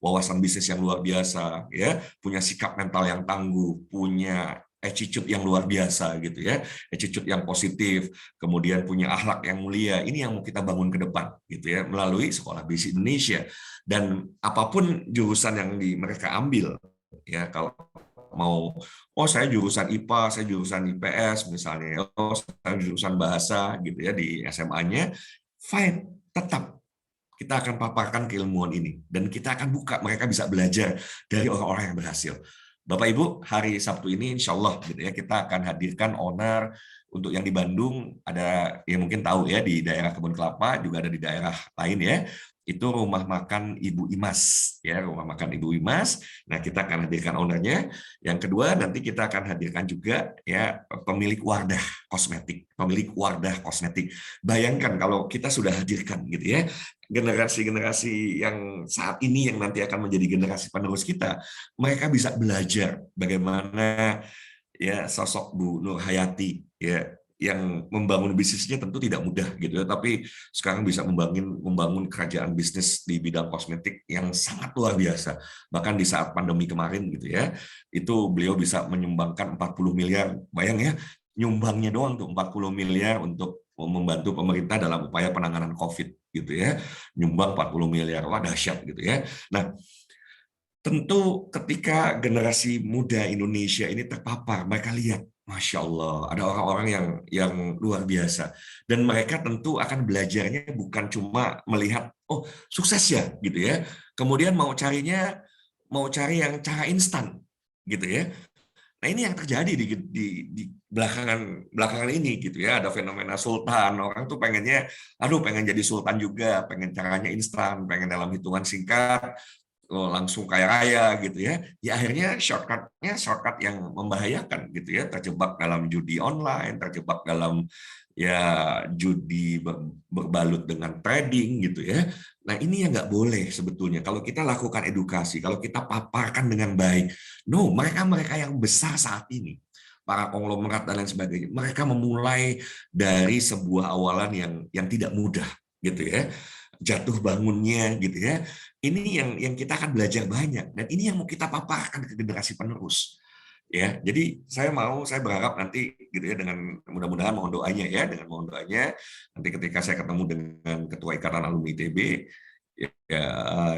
wawasan bisnis yang luar biasa ya, punya sikap mental yang tangguh, punya attitude yang luar biasa gitu ya, attitude yang positif, kemudian punya akhlak yang mulia. Ini yang mau kita bangun ke depan gitu ya melalui Sekolah Bisnis Indonesia. Dan apapun jurusan yang mereka ambil ya, kalau mau saya jurusan IPA, saya jurusan IPS misalnya, saya jurusan bahasa gitu ya di SMA-nya, fine, tetap kita akan paparkan keilmuan ini dan kita akan buka mereka bisa belajar dari orang-orang yang berhasil. Bapak Ibu, hari Sabtu ini insya Allah gitu ya kita akan hadirkan owner untuk yang di Bandung, ada yang mungkin tahu ya di daerah Kebun Kelapa, juga ada di daerah lain ya. Itu rumah makan Ibu Imas ya, rumah makan Ibu Imas. Nah, kita akan hadirkan ownernya. Yang kedua nanti kita akan hadirkan juga ya pemilik Wardah Kosmetik, pemilik Wardah Kosmetik. Bayangkan kalau kita sudah hadirkan gitu ya generasi-generasi yang saat ini yang nanti akan menjadi generasi penerus kita, mereka bisa belajar bagaimana ya sosok Bu Nur Hayati ya yang membangun bisnisnya tentu tidak mudah gitu ya, tapi sekarang bisa membangun kerajaan bisnis di bidang kosmetik yang sangat luar biasa. Bahkan di saat pandemi kemarin gitu ya, itu beliau bisa menyumbangkan 40 miliar. Bayang ya, nyumbangnya doang tuh 40 miliar untuk membantu pemerintah dalam upaya penanganan COVID gitu ya. Nyumbang 40 miliar, wah dahsyat gitu ya. Nah, tentu ketika generasi muda Indonesia ini terpapar, mereka lihat, Masya Allah, ada orang-orang yang luar biasa. Dan mereka tentu akan belajarnya bukan cuma melihat, oh sukses ya, gitu ya. Kemudian mau cari yang cara instan, gitu ya. Nah ini yang terjadi di belakangan ini gitu ya, ada fenomena sultan, orang tuh pengennya, aduh pengen jadi sultan juga, pengen caranya instan, pengen dalam hitungan singkat, langsung kaya raya gitu ya. Ya akhirnya shortcut yang membahayakan gitu ya, terjebak dalam judi online, terjebak dalam ya judi berbalut dengan trading gitu ya. Nah ini yang nggak boleh sebetulnya. Kalau kita lakukan edukasi, kalau kita paparkan dengan baik, no, mereka yang besar saat ini, para konglomerat dan lain sebagainya, mereka memulai dari sebuah awalan yang tidak mudah gitu ya, jatuh bangunnya gitu ya. Ini yang kita akan belajar banyak, dan ini yang mau kita paparkan ke generasi penerus. Ya, jadi saya berharap nanti gitu ya, dengan mudah-mudahan mohon doanya ya, dengan mohon doanya nanti ketika saya ketemu dengan Ketua Ikatan Alumni ITB, ya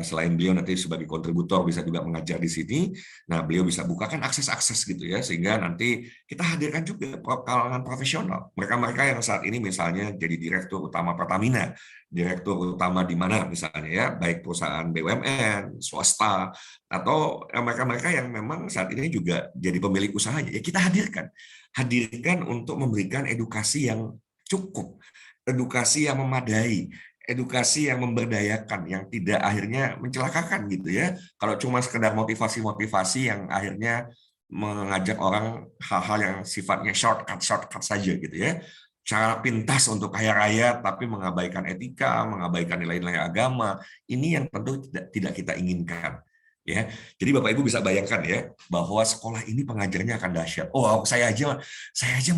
selain beliau nanti sebagai kontributor bisa juga mengajar di sini, nah beliau bisa bukakan akses-akses gitu ya, sehingga nanti kita hadirkan juga kalangan profesional, mereka-mereka yang saat ini misalnya jadi direktur utama Pertamina, direktur utama di mana misalnya ya, baik perusahaan BUMN, swasta, atau mereka-mereka yang memang saat ini juga jadi pemilik usahanya, ya kita hadirkan untuk memberikan edukasi yang cukup, edukasi yang memadai, edukasi yang memberdayakan, yang tidak akhirnya mencelakakan gitu ya. Kalau cuma sekedar motivasi-motivasi yang akhirnya mengajak orang hal-hal yang sifatnya shortcut saja gitu ya. Cara pintas untuk kaya raya tapi mengabaikan etika, mengabaikan nilai-nilai agama, ini yang tentu tidak kita inginkan. Ya, jadi Bapak Ibu bisa bayangkan ya bahwa sekolah ini pengajarnya akan dahsyat. Oh, saya aja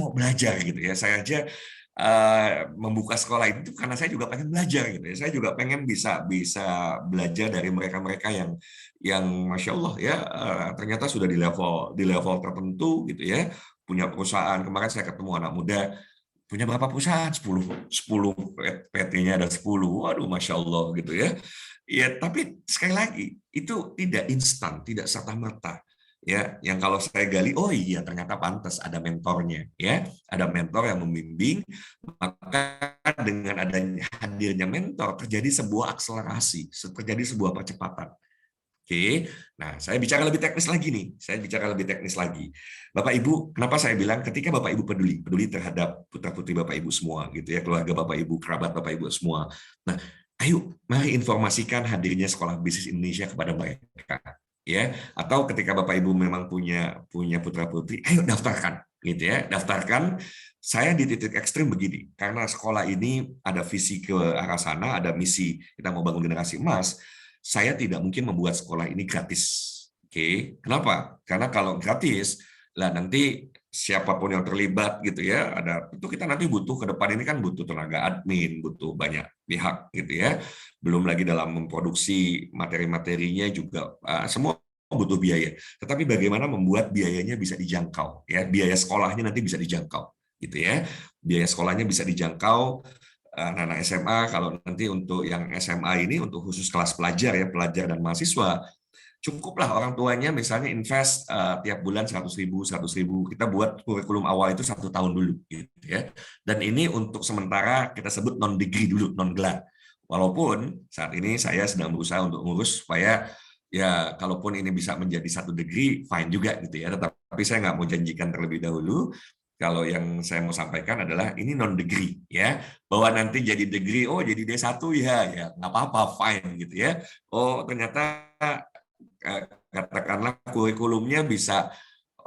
mau belajar gitu ya. Saya aja membuka sekolah itu karena saya juga pengen belajar gitu ya. Saya juga pengen bisa bisa belajar dari mereka-mereka yang Masya Allah ya, ternyata sudah di level tertentu gitu ya, punya perusahaan. Kemarin saya ketemu anak muda punya berapa perusahaan, 10 PT-nya ada 10, waduh Masya Allah gitu ya. Ya, tapi sekali lagi itu tidak instan, tidak serta-merta. Ya, yang kalau saya gali, oh iya ternyata pantas ada mentornya, ya, ada mentor yang membimbing, maka dengan adanya hadirnya mentor terjadi sebuah akselerasi, terjadi sebuah percepatan. Oke, nah saya bicara lebih teknis lagi nih. Saya bicara lebih teknis lagi. Bapak Ibu, kenapa saya bilang ketika Bapak Ibu peduli terhadap putra-putri Bapak Ibu semua, gitu ya, keluarga Bapak Ibu, kerabat Bapak Ibu semua. Nah, ayo, mari informasikan hadirnya Sekolah Bisnis Indonesia kepada mereka, ya. Atau ketika Bapak Ibu memang punya putra-putri, ayo daftarkan, gitu ya, daftarkan. Saya di titik ekstrim begini, karena sekolah ini ada visi ke arah sana, ada misi kita mau bangun generasi emas. Saya tidak mungkin membuat sekolah ini gratis. Oke, kenapa? Karena kalau gratis, lah nanti siapapun yang terlibat gitu ya, itu kita nanti butuh ke depan ini kan butuh tenaga admin, butuh banyak pihak gitu ya. Belum lagi dalam memproduksi materi-materinya juga semua butuh biaya. Tetapi bagaimana membuat biayanya bisa dijangkau ya, biaya sekolahnya nanti bisa dijangkau gitu ya. Biaya sekolahnya bisa dijangkau anak-anak SMA. Kalau nanti untuk yang SMA ini untuk khusus kelas pelajar ya, pelajar dan mahasiswa, cukuplah orang tuanya misalnya invest tiap bulan 100.000, 100.000. Kita buat kurikulum awal itu 1 tahun dulu gitu ya. Dan ini untuk sementara kita sebut non degree dulu, non gelar. Walaupun saat ini saya sedang berusaha untuk ngurus supaya ya kalaupun ini bisa menjadi 1 degree fine juga gitu ya. Tapi saya nggak mau janjikan terlebih dahulu. Kalau yang saya mau sampaikan adalah ini non degree ya, bahwa nanti jadi degree, oh jadi D1 ya nggak apa-apa fine gitu ya. Oh ternyata katakanlah kurikulumnya bisa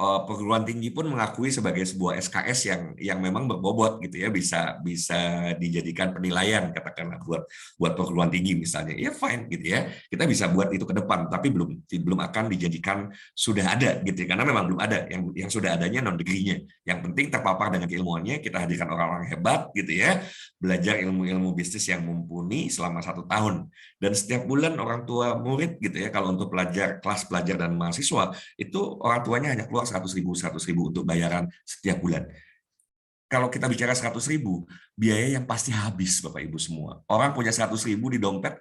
perguruan tinggi pun mengakui sebagai sebuah SKS yang memang berbobot gitu ya, bisa bisa dijadikan penilaian katakanlah buat perguruan tinggi misalnya, ya fine gitu ya, kita bisa buat itu ke depan, tapi belum akan dijadikan sudah ada gitu ya, karena memang belum ada yang sudah adanya non degree-nya. Yang penting terpapar dengan keilmuannya, kita hadirkan orang-orang hebat gitu ya, belajar ilmu-ilmu bisnis yang mumpuni selama 1 tahun, dan setiap bulan orang tua murid gitu ya, kalau untuk kelas pelajar dan mahasiswa itu orang tuanya hanya keluar 100.000 untuk bayaran setiap bulan. Kalau kita bicara 100.000, biaya yang pasti habis Bapak Ibu semua. Orang punya 100.000 di dompet,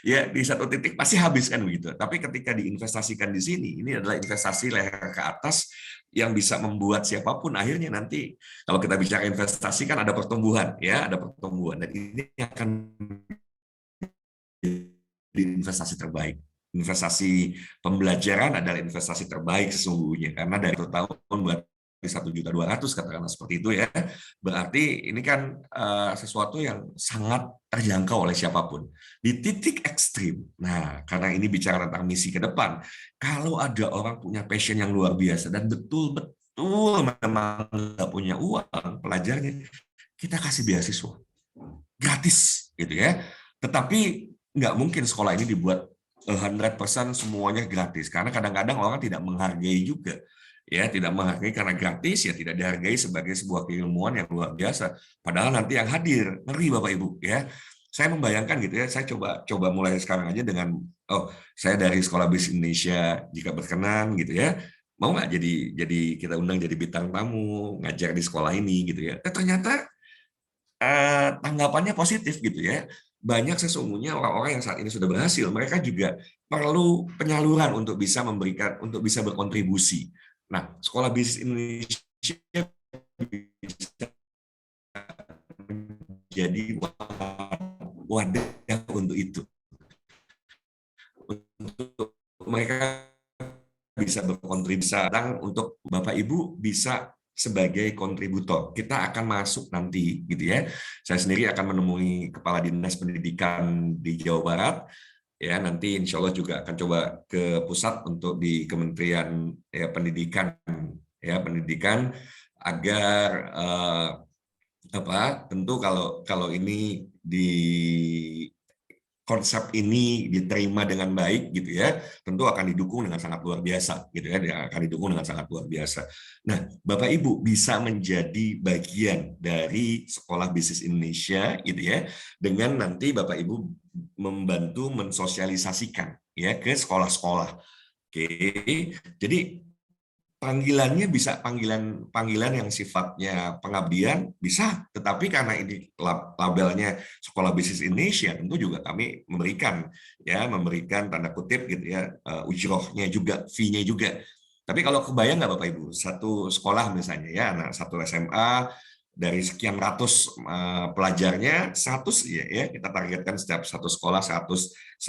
ya di satu titik pasti habis kan begitu. Tapi ketika diinvestasikan di sini, ini adalah investasi leher ke atas yang bisa membuat siapapun akhirnya nanti, kalau kita bicara investasi kan ada pertumbuhan, ya ada pertumbuhan, dan ini akan jadi investasi terbaik. investasi pembelajaran adalah investasi terbaik sesungguhnya, karena dari 1 tahun buat 1.200.000 katakanlah seperti itu ya, berarti ini kan sesuatu yang sangat terjangkau oleh siapapun di titik ekstrim. Nah, karena ini bicara tentang misi ke depan, kalau ada orang punya passion yang luar biasa dan betul-betul memang nggak punya uang pelajarnya, kita kasih beasiswa gratis gitu ya. Tetapi nggak mungkin sekolah ini dibuat 100% semuanya gratis, karena kadang-kadang orang tidak menghargai juga, ya tidak menghargai karena gratis, ya tidak dihargai sebagai sebuah keilmuan yang luar biasa. Padahal nanti yang hadir ngeri Bapak Ibu ya. Saya membayangkan gitu ya, saya coba mulai sekarang aja dengan saya dari Sekolah Bisnis Indonesia, jika berkenan gitu ya, mau nggak jadi kita undang jadi bintang tamu ngajar di sekolah ini gitu ya. Ternyata tanggapannya positif gitu ya. Banyak sesungguhnya orang-orang yang saat ini sudah berhasil, mereka juga perlu penyaluran untuk bisa memberikan, untuk bisa berkontribusi. Nah, Sekolah Bisnis Indonesia bisa menjadi wadah untuk itu. Untuk mereka bisa berkontribusi, untuk Bapak Ibu bisa sebagai kontributor. Kita akan masuk nanti gitu ya. Saya sendiri akan menemui Kepala Dinas Pendidikan di Jawa Barat ya, nanti insya Allah juga akan coba ke pusat untuk di Kementerian ya, Pendidikan agar tentu kalau ini di konsep ini diterima dengan baik gitu ya, tentu akan didukung dengan sangat luar biasa gitu ya, akan didukung dengan sangat luar biasa. Nah, Bapak Ibu bisa menjadi bagian dari Sekolah Bisnis Indonesia gitu ya, dengan nanti Bapak Ibu membantu mensosialisasikan ya ke sekolah-sekolah. Oke. Jadi panggilannya bisa panggilan yang sifatnya pengabdian bisa, tetapi karena ini labelnya Sekolah Bisnis Indonesia, tentu juga kami memberikan tanda kutip gitu ya, ujrohnya juga, fee-nya juga. Tapi kalau kebayang nggak Bapak Ibu, satu sekolah misalnya ya, satu SMA dari sekian ratus pelajarnya 100 ya kita targetkan setiap satu sekolah 100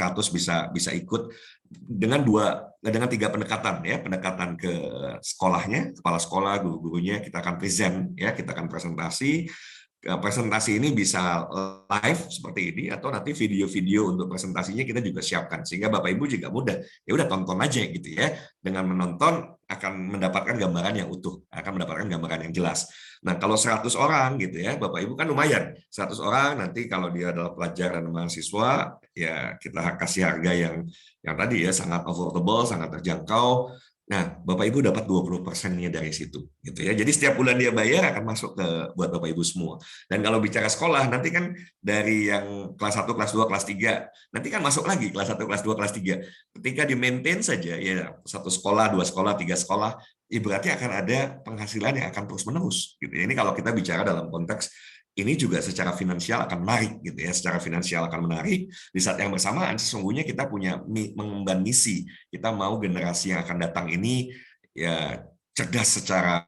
bisa ikut dengan 3 pendekatan ya, pendekatan ke sekolahnya, kepala sekolah, guru-gurunya, kita akan present ya, kita akan presentasi. Presentasi ini bisa live seperti ini atau nanti video-video untuk presentasinya kita juga siapkan sehingga Bapak Ibu juga mudah, ya udah tonton aja gitu ya. Dengan menonton akan mendapatkan gambaran yang utuh, akan mendapatkan gambaran yang jelas. Nah, kalau 100 orang gitu ya, Bapak Ibu kan lumayan. 100 orang nanti kalau dia adalah pelajar dan mahasiswa, ya kita kasih harga yang tadi ya sangat affordable, sangat terjangkau. Nah, Bapak Ibu dapat 20%-nya dari situ gitu ya. Jadi setiap bulan dia bayar akan masuk ke buat Bapak Ibu semua. Dan kalau bicara sekolah, nanti kan dari yang kelas 1, kelas 2, kelas 3, nanti kan masuk lagi kelas 1, kelas 2, kelas 3. Ketika di-maintain saja ya satu sekolah, 2 sekolah, 3 sekolah, ya berarti akan ada penghasilan yang akan terus-menerus gitu ya. Ini kalau kita bicara dalam konteks ini juga secara finansial akan menarik gitu ya, secara finansial akan menarik. Di saat yang bersamaan sesungguhnya kita punya mengemban misi, kita mau generasi yang akan datang ini ya cerdas secara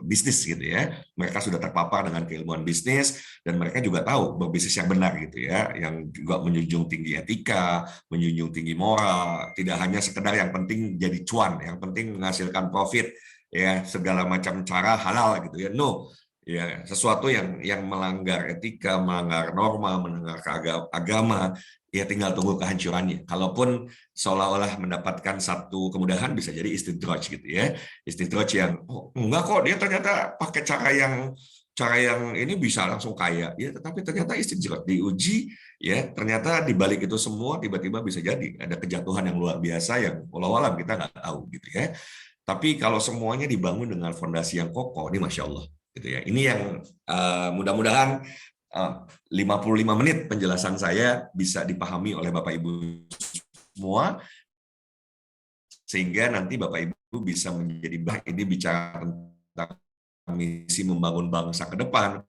bisnis gitu ya. Mereka sudah terpapar dengan keilmuan bisnis dan mereka juga tahu berbisnis yang benar gitu ya, yang juga menjunjung tinggi etika, menjunjung tinggi moral, tidak hanya sekedar yang penting jadi cuan, yang penting menghasilkan profit ya, segala macam cara halal gitu ya. No, ya sesuatu yang melanggar etika, melanggar norma, melanggar agama, ya tinggal tunggu kehancurannya. Kalaupun seolah-olah mendapatkan satu kemudahan, bisa jadi istidraj gitu ya. Istidraj yang enggak kok, dia ternyata pakai cara yang ini bisa langsung kaya ya, tetapi ternyata istidraj diuji ya, ternyata di balik itu semua tiba-tiba bisa jadi ada kejatuhan yang luar biasa yang walau-alam kita nggak tahu gitu ya. Tapi kalau semuanya dibangun dengan fondasi yang kokoh, ini Masya Allah. Gitu ya. Ini yang mudah-mudahan 55 menit penjelasan saya bisa dipahami oleh Bapak Ibu semua, sehingga nanti Bapak Ibu bisa menjadi baik. Ini bicara tentang misi membangun bangsa ke depan.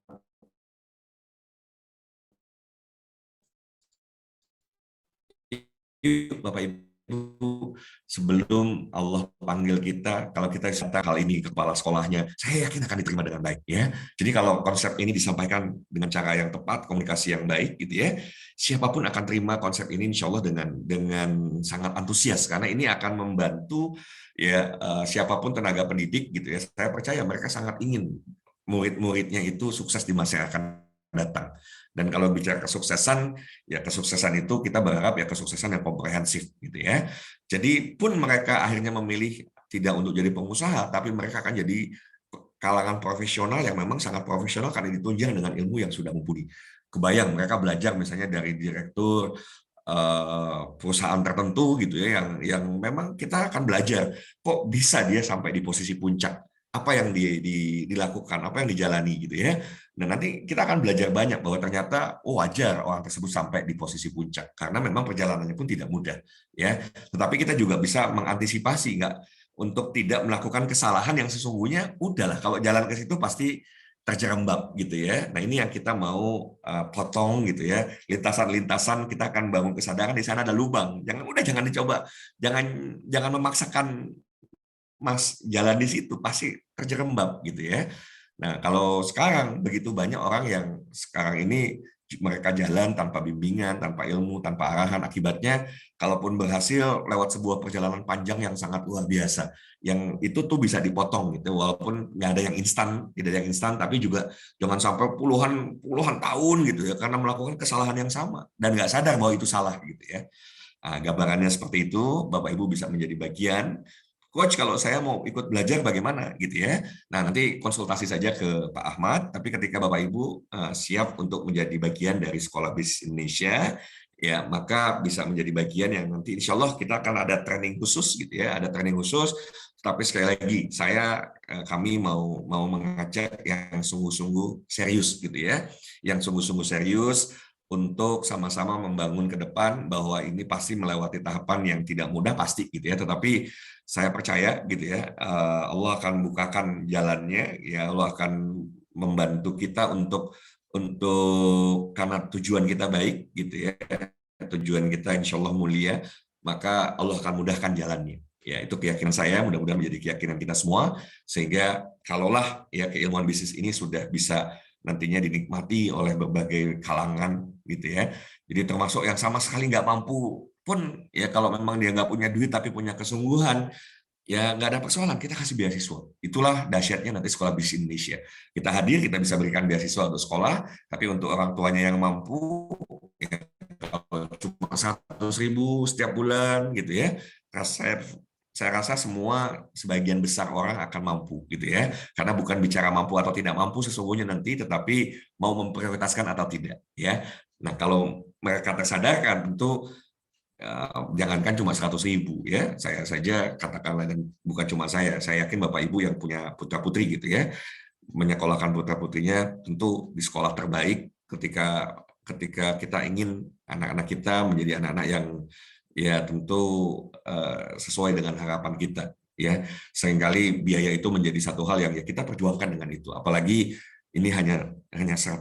Bapak Ibu sebelum Allah panggil kita, kalau kita kata hal ini ke kepala sekolahnya, saya yakin akan diterima dengan baik ya. Jadi kalau konsep ini disampaikan dengan cara yang tepat, komunikasi yang baik gitu ya, siapapun akan terima konsep ini insya Allah dengan sangat antusias, karena ini akan membantu ya siapapun tenaga pendidik gitu ya. Saya percaya mereka sangat ingin murid-muridnya itu sukses di masa yang akan datang. Dan kalau bicara kesuksesan, ya kesuksesan itu kita berharap ya kesuksesan yang komprehensif gitu ya. Jadi pun mereka akhirnya memilih tidak untuk jadi pengusaha, tapi mereka akan jadi kalangan profesional yang memang sangat profesional karena ditunjang dengan ilmu yang sudah mumpuni. Kebayang mereka belajar misalnya dari direktur perusahaan tertentu gitu ya, yang memang kita akan belajar kok bisa dia sampai di posisi puncak, apa yang dilakukan, apa yang dijalani gitu ya. Dan nanti kita akan belajar banyak bahwa ternyata wajar orang tersebut sampai di posisi puncak karena memang perjalanannya pun tidak mudah ya. Tetapi kita juga bisa mengantisipasi nggak untuk tidak melakukan kesalahan yang sesungguhnya udahlah kalau jalan ke situ pasti terjerembab gitu ya. Nah ini yang kita mau potong gitu ya, lintasan-lintasan kita akan bangun kesadaran di sana ada lubang. Jangan dicoba, jangan memaksakan Mas jalan di situ pasti terjerembab gitu ya. Nah, kalau sekarang begitu banyak orang yang sekarang ini mereka jalan tanpa bimbingan, tanpa ilmu, tanpa arahan, akibatnya kalaupun berhasil lewat sebuah perjalanan panjang yang sangat luar biasa, yang itu tuh bisa dipotong gitu, walaupun nggak ada yang instan, tidak ada yang instan, tapi juga jangan sampai puluhan puluhan tahun gitu ya, karena melakukan kesalahan yang sama dan nggak sadar bahwa itu salah gitu ya. Nah, gambarannya seperti itu, Bapak Ibu bisa menjadi bagian. Coach, kalau saya mau ikut belajar bagaimana gitu ya. Nah, nanti konsultasi saja ke Pak Ahmad, tapi ketika Bapak Ibu siap untuk menjadi bagian dari Sekolah Bisnis Indonesia, ya maka bisa menjadi bagian yang nanti insya Allah kita akan ada training khusus gitu ya, ada training khusus. Tapi sekali lagi, kami mau mengajak yang sungguh-sungguh serius gitu ya, yang sungguh-sungguh serius untuk sama-sama membangun ke depan bahwa ini pasti melewati tahapan yang tidak mudah pasti gitu ya, tetapi saya percaya gitu ya, Allah akan bukakan jalannya ya, Allah akan membantu kita untuk karena tujuan kita baik gitu ya, tujuan kita insya Allah mulia, maka Allah akan mudahkan jalannya. Ya, itu keyakinan saya, mudah-mudahan menjadi keyakinan kita semua, sehingga kalaulah ya keilmuan bisnis ini sudah bisa nantinya dinikmati oleh berbagai kalangan gitu ya. Jadi termasuk yang sama sekali nggak mampu pun ya, kalau memang dia nggak punya duit tapi punya kesungguhan, ya nggak ada persoalan, kita kasih beasiswa. Itulah dahsyatnya nanti Sekolah Bisnis Indonesia. Kita hadir, kita bisa berikan beasiswa untuk sekolah, tapi untuk orang tuanya yang mampu, ya, kalau cuma 100.000 setiap bulan gitu ya, saya rasa semua sebagian besar orang akan mampu gitu ya, karena bukan bicara mampu atau tidak mampu sesungguhnya nanti, tetapi mau memprioritaskan atau tidak ya. Nah kalau mereka tersadarkan tentu jangankan cuma 100.000 ya, saya saja katakanlah, dan bukan cuma saya yakin Bapak Ibu yang punya putra putri gitu ya, menyekolahkan putra putrinya tentu di sekolah terbaik ketika kita ingin anak-anak kita menjadi anak-anak yang ya tentu sesuai dengan harapan kita ya. Seringkali biaya itu menjadi satu hal yang ya kita perjuangkan dengan itu, apalagi ini hanya 100.000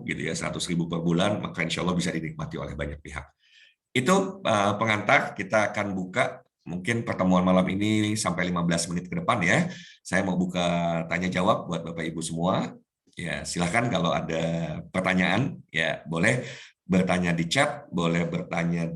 gitu ya, 100.000 per bulan, maka insya Allah bisa dinikmati oleh banyak pihak. Itu pengantar, kita akan buka mungkin pertemuan malam ini sampai 15 menit ke depan ya. Saya mau buka tanya jawab buat Bapak Ibu semua. Ya, silakan kalau ada pertanyaan ya boleh bertanya di chat, boleh bertanya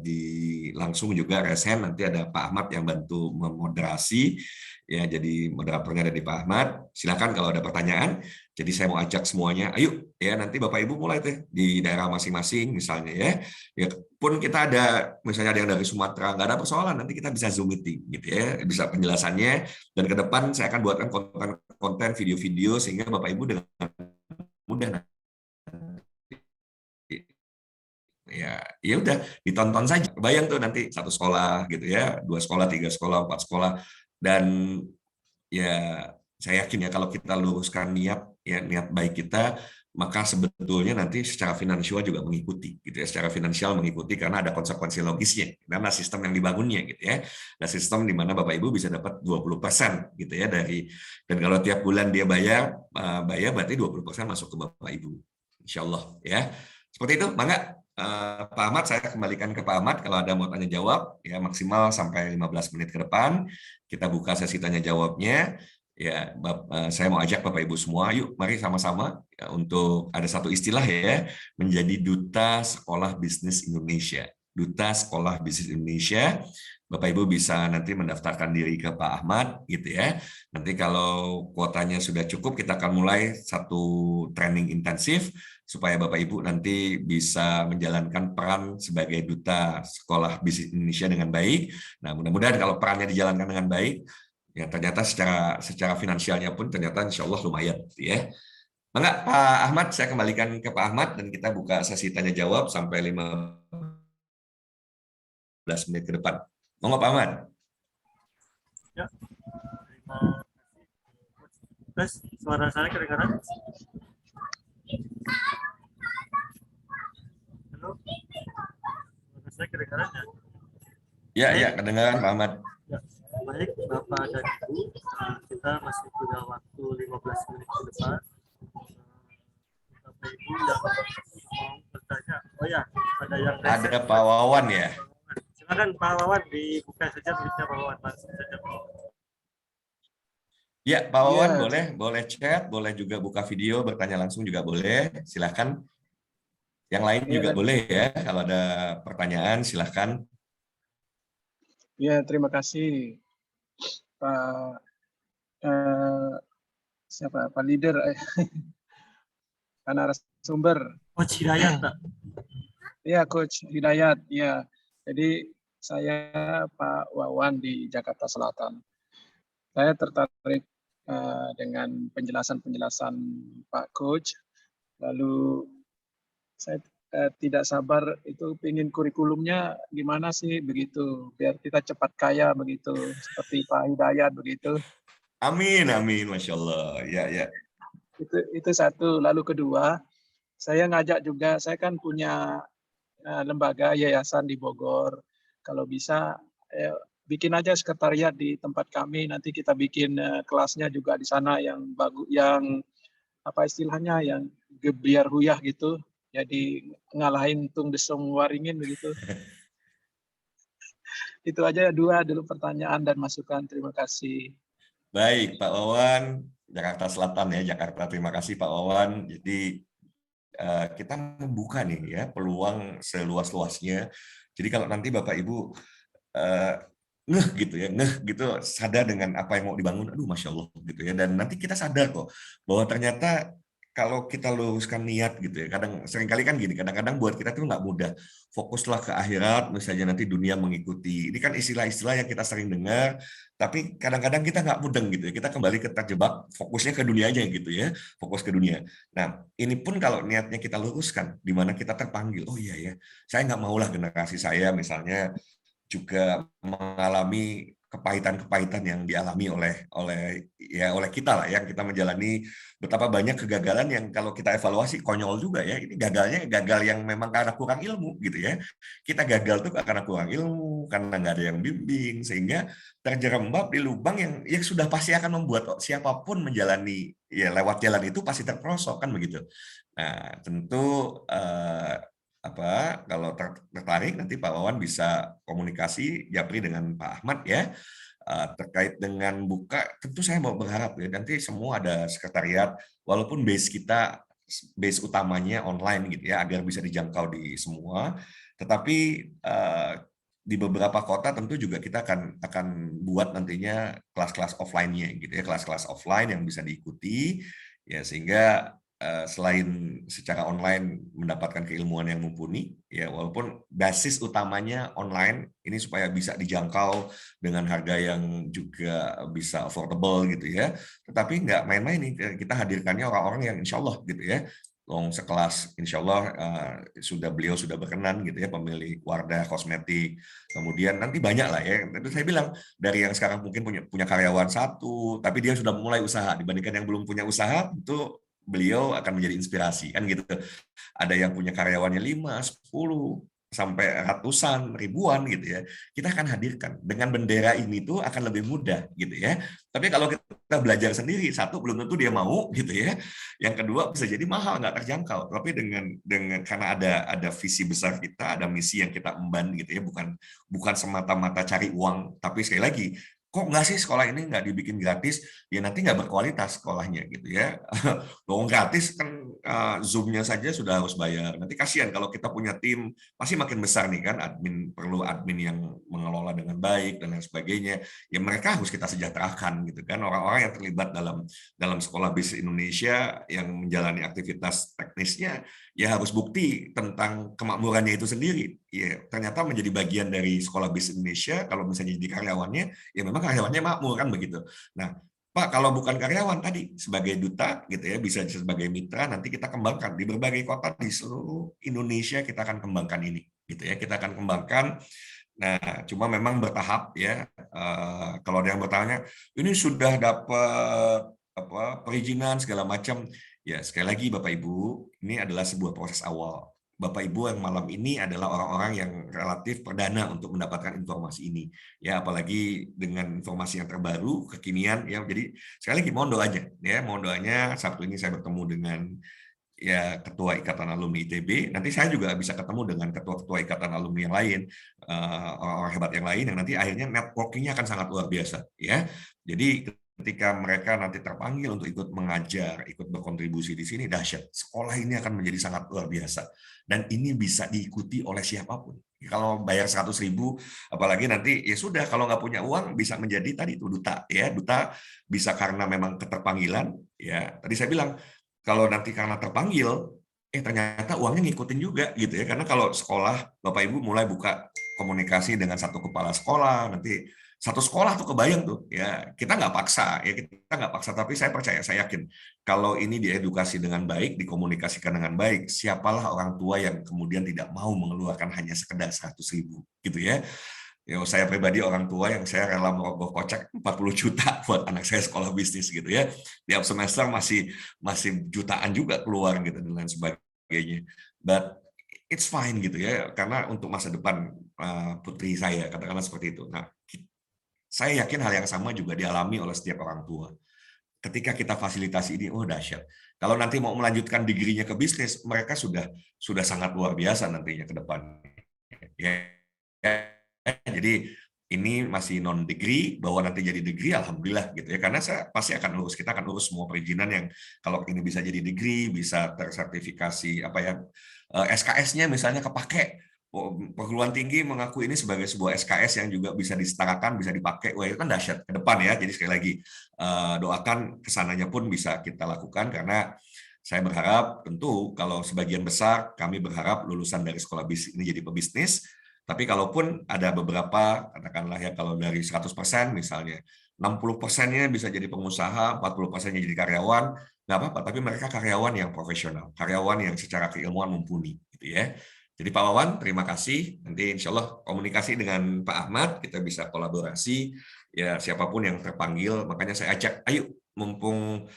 langsung juga raise hand, nanti ada Pak Ahmad yang bantu memoderasi ya, jadi moderatornya ada di Pak Ahmad. Silakan kalau ada pertanyaan. Jadi saya mau ajak semuanya, ayo ya nanti Bapak Ibu mulai tuh di daerah masing-masing misalnya ya. Ya pun kita ada misalnya ada yang dari Sumatera, nggak ada persoalan, nanti kita bisa Zoom meeting gitu ya, bisa penjelasannya, dan ke depan saya akan buatkan konten video-video sehingga Bapak Ibu dengan mudah ya udah ditonton saja. Bayang tuh nanti satu sekolah gitu ya, 2 sekolah, 3 sekolah, 4 sekolah, dan ya saya yakin ya kalau kita luruskan niat baik kita, maka sebetulnya nanti secara finansial juga mengikuti gitu ya, secara finansial mengikuti karena ada konsekuensi logisnya karena sistem yang dibangunnya gitu ya. Nah, sistem di mana Bapak Ibu bisa dapat 20% gitu ya dan kalau tiap bulan dia bayar berarti 20% masuk ke Bapak Ibu. Insya Allah ya. Seperti itu, Mangga. Pak Ahmad, saya kembalikan ke Pak Ahmad kalau ada mau tanya jawab, ya maksimal sampai 15 menit ke depan. Kita buka sesi tanya jawabnya. Ya, saya mau ajak Bapak Ibu semua, yuk mari sama-sama ya, untuk ada satu istilah ya, menjadi duta Sekolah Bisnis Indonesia. Duta Sekolah Bisnis Indonesia. Bapak Ibu bisa nanti mendaftarkan diri ke Pak Ahmad gitu ya. Nanti kalau kuotanya sudah cukup, kita akan mulai satu training intensif supaya Bapak Ibu nanti bisa menjalankan peran sebagai duta Sekolah Bisnis Indonesia dengan baik. Nah, mudah-mudahan kalau perannya dijalankan dengan baik, ya ternyata secara finansialnya pun ternyata insya Allah lumayan, gitu ya. Enggak, Pak Ahmad, saya kembalikan ke Pak Ahmad dan kita buka sesi tanya jawab sampai 15 menit ke depan. Monggo Pak Ahmad. Ya, terima kasih. Tes, suara saya kedengaran? Halo, suara saya kedengaran ya? Ya, ya, kedengaran Pak Ahmad. Ya, baik Bapak dan Ibu, kita masih punya waktu 15 menit ke depan. Bapak Ibu yang mau bertanya, oh ya, ada yang ada Pak Wawan ya. Silakan Pak Wawan, dibuka saja mic-nya Pak Wawan, langsung saja. Ya, Pak Wawan boleh chat, boleh juga buka video, bertanya langsung juga boleh. Silakan. Yang lain juga boleh ya, kalau ada pertanyaan silahkan. Ya, terima kasih Pak siapa Pak Leader, Pak narasumber. Coach Hidayat, Pak. Ya, Coach Hidayat. Ya, jadi saya Pak Wawan di Jakarta Selatan. Saya tertarik dengan penjelasan-penjelasan Pak Coach. Lalu saya tidak sabar itu ingin kurikulumnya gimana sih begitu biar kita cepat kaya begitu seperti Pak Hidayat begitu. Amin, amin, Masya Allah. Ya, ya. Itu satu. Lalu kedua, saya ngajak juga, saya kan punya lembaga yayasan di Bogor. Kalau bisa bikin aja sekretariat di tempat kami. Nanti kita bikin kelasnya juga di sana yang bagus, yang apa istilahnya, yang gebiar huyah gitu. Jadi ngalahin tung desung waringin begitu. Itu aja dua dulu pertanyaan dan masukan. Terima kasih. Baik, Pak Wawan, Jakarta Selatan ya, Jakarta. Terima kasih Pak Wawan. Jadi kita membuka nih ya peluang seluas-luasnya. Jadi kalau nanti Bapak Ibu ngeh gitu ya, ngeh gitu, sadar dengan apa yang mau dibangun, aduh Masya Allah gitu ya. Dan nanti kita sadar kok bahwa ternyata kalau kita luruskan niat gitu ya, seringkali kan gini, kadang-kadang buat kita tuh nggak mudah. Fokuslah ke akhirat, misalnya nanti dunia mengikuti. Ini kan istilah-istilah yang kita sering dengar, tapi kadang-kadang kita nggak mudeng gitu ya. Kita kembali ke terjebak, fokusnya ke dunia aja gitu ya, fokus ke dunia. Nah, ini pun kalau niatnya kita luruskan, di mana kita terpanggil, oh iya ya, saya nggak maulah generasi saya misalnya juga mengalami kepahitan-kepahitan yang dialami oleh kita lah, yang kita menjalani betapa banyak kegagalan yang kalau kita evaluasi konyol juga ya. Ini gagal yang memang karena kurang ilmu gitu ya. Kita gagal tuh karena kurang ilmu, karena nggak ada yang bimbing, sehingga terjerembab di lubang yang sudah pasti akan membuat siapapun menjalani ya lewat jalan itu pasti terperosok kan begitu. Nah, tentu kalau tertarik nanti Pak Wawan bisa komunikasi Japri dengan Pak Ahmad ya terkait dengan buka. Tentu saya mau berharap ya nanti semua ada sekretariat walaupun base utamanya online gitu ya agar bisa dijangkau di semua, tetapi di beberapa kota tentu juga kita akan buat nantinya kelas-kelas offline-nya gitu ya, kelas-kelas offline yang bisa diikuti ya, sehingga selain secara online mendapatkan keilmuan yang mumpuni, ya walaupun basis utamanya online ini supaya bisa dijangkau dengan harga yang juga bisa affordable gitu ya. Tetapi nggak main-main nih, kita hadirkannya orang-orang yang insya Allah gitu ya, sekelas insya Allah beliau sudah berkenan gitu ya, pemilik Wardah Kosmetik. Kemudian nanti banyak lah ya. Itu saya bilang dari yang sekarang mungkin punya karyawan satu, tapi dia sudah mulai usaha dibandingkan yang belum punya usaha itu beliau akan menjadi inspirasi kan gitu. Ada yang punya karyawannya 5, 10 sampai ratusan, ribuan gitu ya. Kita akan hadirkan dengan bendera ini tuh akan lebih mudah gitu ya. Tapi kalau kita kita belajar sendiri, satu belum tentu dia mau gitu ya. Yang kedua bisa jadi mahal, nggak terjangkau. Tapi dengan karena ada visi besar kita, ada misi yang kita emban gitu ya, bukan semata-mata cari uang, tapi sekali lagi kok nggak sih sekolah ini nggak dibikin gratis, ya nanti nggak berkualitas sekolahnya gitu ya. Dong gratis kan, Zoom-nya saja sudah harus bayar. Nanti kasihan kalau kita punya tim, pasti makin besar nih kan, perlu admin yang mengelola dengan baik dan lain sebagainya. Ya mereka harus kita sejahterakan gitu kan, orang-orang yang terlibat dalam sekolah bisnis Indonesia yang menjalani aktivitas teknisnya ya harus bukti tentang kemakmurannya itu sendiri. Ya ternyata menjadi bagian dari sekolah bisnis Indonesia, kalau misalnya jadi karyawannya, ya memang karyawannya makmur kan begitu. Nah, Pak, kalau bukan karyawan tadi sebagai duta gitu ya, bisa sebagai mitra, nanti kita kembangkan di berbagai kota di seluruh Indonesia, kita akan kembangkan ini gitu ya, kita akan kembangkan. Nah, cuma memang bertahap ya. Kalau ada yang bertanya, ini sudah dapat perizinan segala macam, ya sekali lagi Bapak Ibu, ini adalah sebuah proses awal. Bapak Ibu yang malam ini adalah orang-orang yang relatif perdana untuk mendapatkan informasi ini, ya apalagi dengan informasi yang terbaru, kekinian, ya. Jadi sekali lagi mohon doanya, ya mohon doanya. Sabtu ini saya bertemu dengan ya Ketua Ikatan Alumni ITB, nanti saya juga bisa ketemu dengan ketua-ketua Ikatan Alumni yang lain, orang-orang hebat yang lain, yang nanti akhirnya networking-nya akan sangat luar biasa, ya. Jadi ketika mereka nanti terpanggil untuk ikut mengajar, ikut berkontribusi di sini, dahsyat. Sekolah ini akan menjadi sangat luar biasa. Dan ini bisa diikuti oleh siapapun. Kalau bayar 100.000, apalagi nanti ya sudah, kalau nggak punya uang bisa menjadi tadi itu duta, ya duta bisa karena memang keterpanggilan, ya. Tadi saya bilang kalau nanti karena terpanggil, ternyata uangnya ngikutin juga gitu ya. Karena kalau sekolah, Bapak Ibu mulai buka komunikasi dengan satu kepala sekolah, nanti satu sekolah tuh kebayang tuh ya, kita nggak paksa ya, kita nggak paksa, tapi saya percaya, saya yakin kalau ini diedukasi dengan baik, dikomunikasikan dengan baik, siapalah orang tua yang kemudian tidak mau mengeluarkan hanya sekedar 100.000 gitu ya. Ya, saya pribadi orang tua yang saya rela merogoh kocek 40 juta buat anak saya sekolah bisnis gitu ya. Tiap semester masih jutaan juga keluar gitu dan lain sebagainya. But it's fine gitu ya, karena untuk masa depan putri saya, katakanlah seperti itu. Nah, saya yakin hal yang sama juga dialami oleh setiap orang tua. Ketika kita fasilitasi ini, oh dahsyat. Kalau nanti mau melanjutkan degree-nya ke bisnis, mereka sudah sangat luar biasa nantinya ke depan. Ya, jadi ini masih non degree, bahwa nanti jadi degree, alhamdulillah gitu ya. Karena saya pasti akan urus, kita akan urus semua perizinan yang kalau ini bisa jadi degree, bisa tersertifikasi apa ya, SKS-nya misalnya kepake. Perguruan tinggi mengaku ini sebagai sebuah SKS yang juga bisa disetarakan, bisa dipakai. Wah, itu kan dahsyat ke depan ya. Jadi sekali lagi doakan kesananya pun bisa kita lakukan, karena saya berharap tentu kalau sebagian besar kami berharap lulusan dari sekolah bisnis ini jadi pebisnis. Tapi kalaupun ada beberapa, katakanlah ya kalau dari 100% misalnya, 60%-nya bisa jadi pengusaha, 40%-nya jadi karyawan, nggak apa-apa, tapi mereka karyawan yang profesional, karyawan yang secara keilmuan mumpuni, gitu ya. Jadi Pak Wawan, terima kasih. Nanti insya Allah komunikasi dengan Pak Ahmad, kita bisa kolaborasi, ya siapapun yang terpanggil, makanya saya ajak, ayo mumpung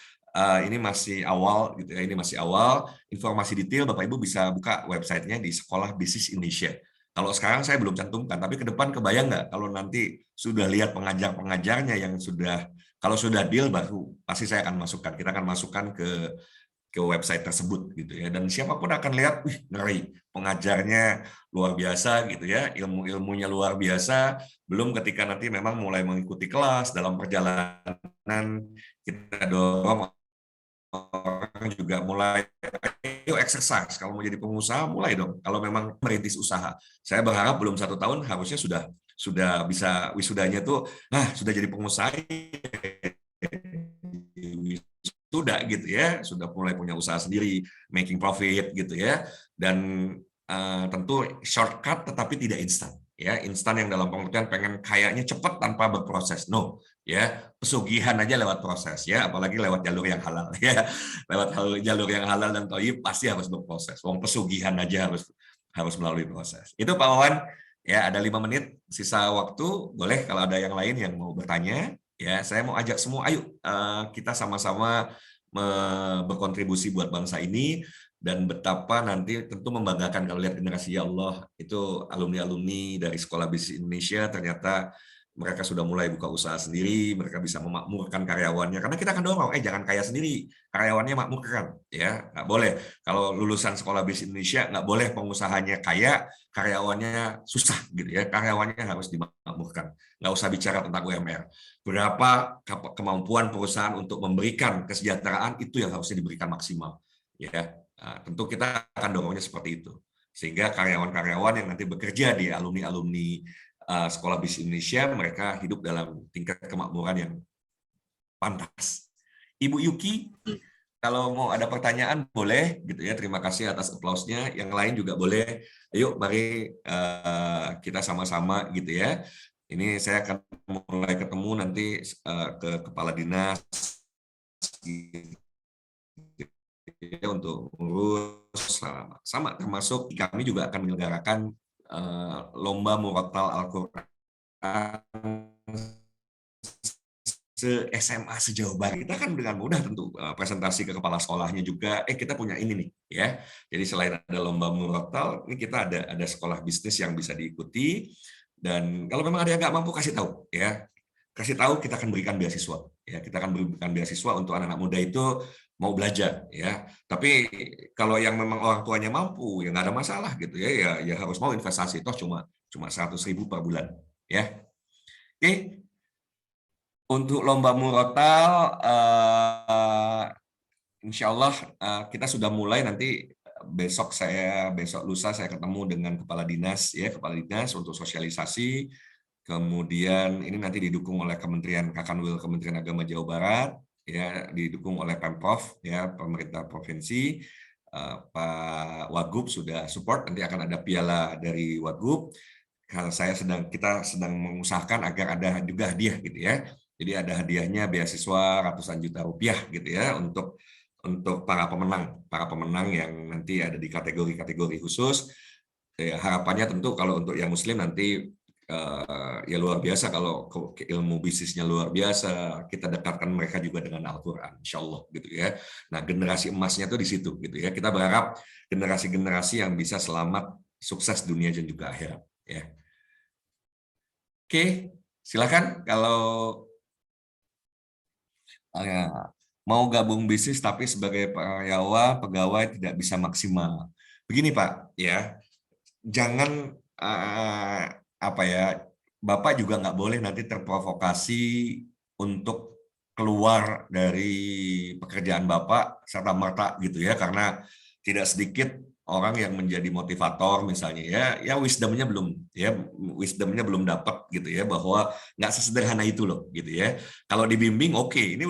ini masih awal, gitu ya, ini masih awal, informasi detail Bapak Ibu bisa buka websitenya di Sekolah Bisnis Indonesia. Kalau sekarang saya belum cantumkan, tapi ke depan kebayang nggak kalau nanti sudah lihat pengajar-pengajarnya yang kalau sudah deal baru pasti saya akan masukkan. Kita akan masukkan ke website tersebut gitu ya. Dan siapapun akan lihat, wih ngeri, pengajarnya luar biasa gitu ya, ilmu-ilmunya luar biasa. Belum ketika nanti memang mulai mengikuti kelas, dalam perjalanan kita dorong orang juga mulai, ayo exercise, kalau mau jadi pengusaha mulai dong, kalau memang merintis usaha. Saya berharap belum 1 tahun harusnya sudah bisa wisudanya tuh, sudah jadi pengusaha, sudah gitu ya, sudah mulai punya usaha sendiri, making profit gitu ya, dan tentu shortcut tetapi tidak instan. Ya, instan yang dalam pengertian pengen kayaknya cepat tanpa berproses, no, ya pesugihan aja lewat proses, ya apalagi lewat jalur yang halal, ya lewat jalur yang halal dan thayyib pasti harus berproses. Wong pesugihan aja harus melalui proses. Itu Pak Wawan, ya ada 5 menit sisa waktu, boleh kalau ada yang lain yang mau bertanya, ya saya mau ajak semua, ayo kita sama-sama berkontribusi buat bangsa ini. Dan betapa nanti tentu membanggakan kalau lihat generasi ya Allah itu alumni-alumni dari Sekolah Bisnis Indonesia ternyata mereka sudah mulai buka usaha sendiri, mereka bisa memakmurkan karyawannya. Karena kita akan dorong, jangan kaya sendiri, karyawannya makmurkan, ya nggak boleh. Kalau lulusan sekolah bisnis Indonesia nggak boleh pengusahanya kaya, karyawannya susah gitu ya. Karyawannya harus dimakmurkan. Nggak usah bicara tentang UMR. Berapa kemampuan perusahaan untuk memberikan kesejahteraan itu yang harusnya diberikan maksimal, ya. Nah, tentu kita akan dorongnya seperti itu. Sehingga karyawan-karyawan yang nanti bekerja di alumni-alumni Sekolah Bisnis Indonesia, mereka hidup dalam tingkat kemakmuran yang pantas. Ibu Yuki, kalau mau ada pertanyaan boleh, gitu ya. Terima kasih atas aplausnya. Yang lain juga boleh. Ayo, mari kita sama-sama, gitu ya. Ini saya akan mulai ketemu nanti ke kepala dinas untuk ngurus sama, termasuk kami juga akan menyelenggarakan lomba murotal Al-Quran se-SMA sejauh barat. Kita kan dengan mudah tentu presentasi ke kepala sekolahnya juga, kita punya ini nih, ya. Jadi selain ada lomba murotal, ini kita ada sekolah bisnis yang bisa diikuti, dan kalau memang ada yang nggak mampu, kasih tahu, ya. Kasih tahu, kita akan berikan beasiswa, ya. Kita akan berikan beasiswa untuk anak-anak muda itu mau belajar, ya. Tapi kalau yang memang orang tuanya mampu, ya nggak ada masalah gitu ya, ya harus mau investasi, toh cuma 100.000 per bulan, ya. Oke. Untuk lomba murotal, insya Allah kita sudah mulai. Nanti besok lusa saya ketemu dengan kepala dinas, ya, kepala dinas untuk sosialisasi. Kemudian ini nanti didukung oleh Kementerian Kakanwil, Kementerian Agama Jawa Barat, ya, didukung oleh Pemprov, ya, pemerintah provinsi. Pak Wagub sudah support, nanti akan ada piala dari Wagub. Kita sedang mengusahakan agar ada juga hadiah gitu ya. Jadi ada hadiahnya beasiswa ratusan juta rupiah gitu ya untuk para pemenang yang nanti ada di kategori-kategori khusus. Ya, harapannya tentu kalau untuk yang Muslim nanti ya luar biasa, kalau ilmu bisnisnya luar biasa, kita dekatkan mereka juga dengan Al-Quran, insya Allah gitu ya. Nah, generasi emasnya tuh di situ gitu ya. Kita berharap generasi-generasi yang bisa selamat, sukses dunia dan juga akhirat, ya. Oke, silakan kalau mau gabung bisnis tapi sebagai pegawai tidak bisa maksimal. Begini Pak, ya, jangan Bapak juga nggak boleh nanti terprovokasi untuk keluar dari pekerjaan Bapak serta-merta gitu ya, karena tidak sedikit orang yang menjadi motivator misalnya, ya wisdomnya belum dapat gitu ya, bahwa nggak sesederhana itu loh gitu ya. Kalau dibimbing oke, ini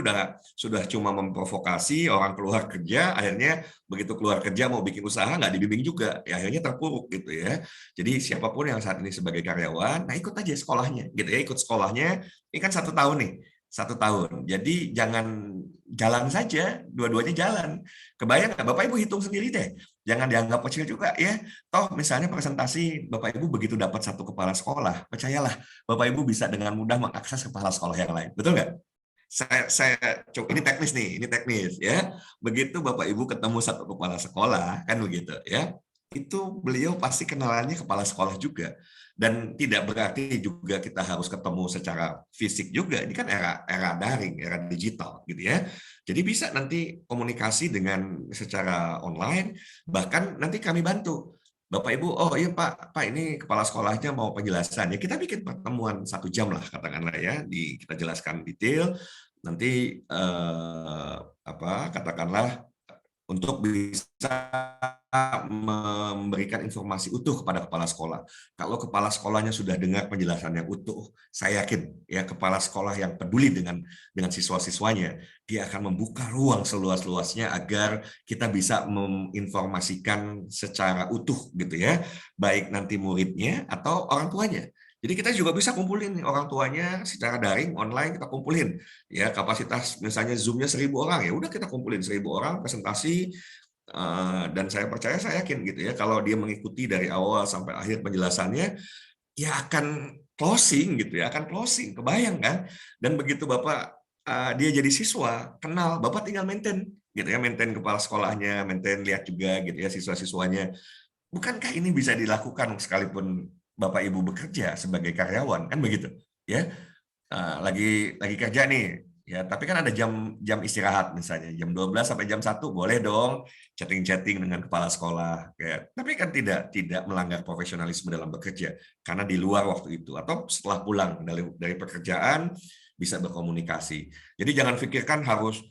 sudah cuma memprovokasi orang keluar kerja, akhirnya begitu keluar kerja mau bikin usaha nggak dibimbing juga, ya akhirnya terpuruk gitu ya. Jadi siapapun yang saat ini sebagai karyawan, nah ikut aja sekolahnya gitu ya, ikut sekolahnya. Ini kan 1 tahun nih, 1 tahun. Jadi jangan jalan saja, dua-duanya jalan. Kebayang nggak? Bapak Ibu hitung sendiri deh. Jangan dianggap kecil juga ya. Toh misalnya presentasi Bapak Ibu begitu dapat 1 kepala sekolah, percayalah Bapak Ibu bisa dengan mudah mengakses kepala sekolah yang lain. Betul nggak? Ini teknis nih, ini teknis ya. Begitu Bapak Ibu ketemu 1 kepala sekolah, kan begitu ya. Itu beliau pasti kenalannya kepala sekolah juga. Dan tidak berarti juga kita harus ketemu secara fisik juga. Ini kan era daring, era digital gitu ya. Jadi bisa nanti komunikasi dengan secara online, bahkan nanti kami bantu. Bapak Ibu, oh iya Pak ini kepala sekolahnya mau penjelasan. Ya kita bikin pertemuan 1 jam lah katakanlah ya, kita jelaskan detail. Nanti katakanlah untuk bisa memberikan informasi utuh kepada kepala sekolah. Kalau kepala sekolahnya sudah dengar penjelasan yang utuh, saya yakin ya kepala sekolah yang peduli dengan siswa-siswanya, dia akan membuka ruang seluas-luasnya agar kita bisa menginformasikan secara utuh gitu ya, baik nanti muridnya atau orang tuanya. Jadi kita juga bisa kumpulin orang tuanya secara daring, online kita kumpulin. Ya kapasitas misalnya Zoom-nya 1.000 orang, ya udah kita kumpulin 1.000 orang presentasi, dan saya percaya, saya yakin gitu ya, kalau dia mengikuti dari awal sampai akhir penjelasannya, ya akan closing gitu ya, akan closing. Kebayang kan? Dan begitu Bapak dia jadi siswa, kenal, Bapak tinggal maintain gitu ya, maintain kepala sekolahnya, maintain lihat juga gitu ya siswa-siswanya. Bukankah ini bisa dilakukan sekalipun Bapak Ibu bekerja sebagai karyawan, kan begitu? ya. Lagi kerja nih, ya, tapi kan ada jam istirahat misalnya jam 12 sampai jam 1 boleh dong chatting dengan kepala sekolah, ya. Tapi kan tidak melanggar profesionalisme dalam bekerja karena di luar waktu itu atau setelah pulang dari pekerjaan bisa berkomunikasi. Jadi jangan pikirkan harus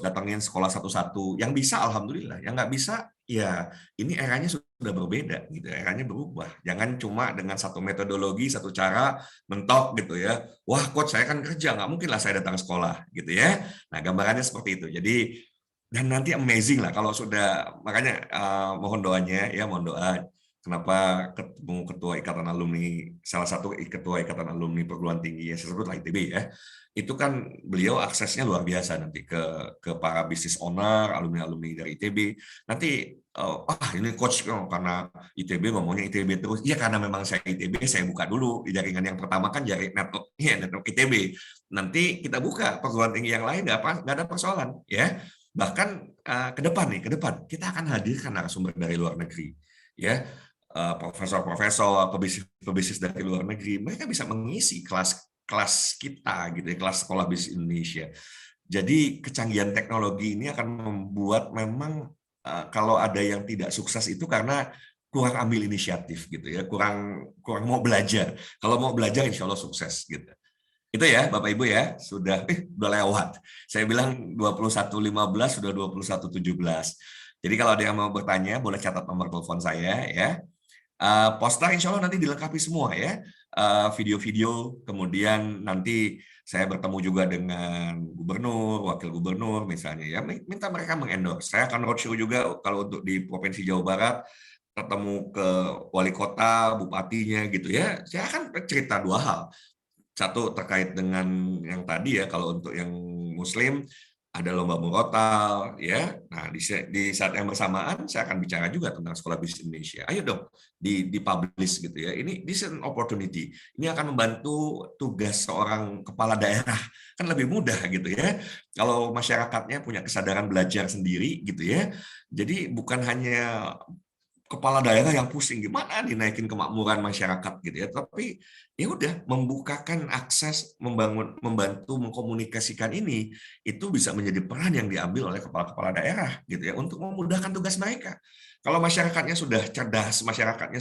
datangin sekolah satu-satu. Yang bisa alhamdulillah, yang nggak bisa ya ini eranya sudah berbeda gitu, eranya berubah. Jangan cuma dengan satu metodologi, satu cara mentok gitu ya. Wah, coach saya kan kerja, nggak mungkin lah saya datang sekolah gitu ya. Nah, gambarannya seperti itu. Jadi dan nanti amazing lah kalau sudah, makanya mohon doanya ya, mohon doa. Kenapa ketemu ketua ikatan alumni, salah satu ketua ikatan alumni perguruan tinggi yang saya sebut ITB ya, itu kan beliau aksesnya luar biasa nanti ke para business owner, alumni dari ITB. Nanti ini coach karena ITB ngomongnya ITB terus. Iya, karena memang saya ITB, saya buka dulu di jaringan yang pertama kan jaringan network ITB. Nanti kita buka perguruan tinggi yang lain, nggak ada persoalan ya. Bahkan ke depan kita akan hadirkan narasumber dari luar negeri ya, profesor-profesor, pebisnis dari luar negeri. Mereka bisa mengisi kelas kita gitu ya, kelas sekolah bisnis Indonesia. Jadi kecanggihan teknologi ini akan membuat memang kalau ada yang tidak sukses itu karena kurang ambil inisiatif gitu ya, kurang mau belajar. Kalau mau belajar insya Allah sukses gitu. Itu ya Bapak Ibu ya, sudah lewat. Saya bilang 21.15 sudah 21.17. Jadi kalau ada yang mau bertanya boleh catat nomor telepon saya ya. Poster insya Allah nanti dilengkapi semua ya, video-video, kemudian nanti saya bertemu juga dengan gubernur, wakil gubernur misalnya ya, minta mereka mengendorse. Saya akan roadshow juga kalau untuk di Provinsi Jawa Barat, ketemu ke wali kota, bupatinya gitu ya. Saya akan cerita dua hal. Satu terkait dengan yang tadi ya, kalau untuk yang Muslim ada lomba murotal ya. Nah, di saat yang bersamaan saya akan bicara juga tentang sekolah bisnis Indonesia. Ayo dong dipublish gitu ya. This is an opportunity. Ini akan membantu tugas seorang kepala daerah. Kan lebih mudah gitu ya. Kalau masyarakatnya punya kesadaran belajar sendiri gitu ya. Jadi bukan hanya kepala daerah yang pusing gimana nih naikin kemakmuran masyarakat gitu ya, tapi ya udah membukakan akses, membantu mengkomunikasikan ini, itu bisa menjadi peran yang diambil oleh kepala-kepala daerah gitu ya untuk memudahkan tugas mereka. Kalau masyarakatnya sudah cerdas, masyarakatnya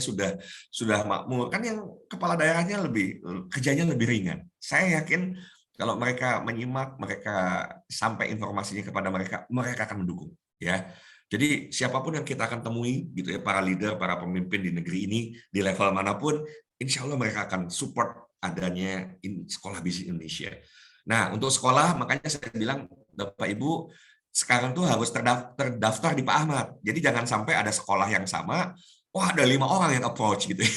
sudah makmur, kan yang kepala daerahnya kerjanya lebih ringan. Saya yakin kalau mereka menyimak, mereka sampai informasinya kepada mereka akan mendukung ya. Jadi siapapun yang kita akan temui gitu ya, para leader, para pemimpin di negeri ini di level manapun, insya Allah mereka akan support adanya sekolah bisnis Indonesia. Nah, untuk sekolah makanya saya bilang Bapak Ibu sekarang tuh harus terdaftar di Pak Ahmad. Jadi jangan sampai ada sekolah yang sama, wah ada 5 orang yang approach gitu ya.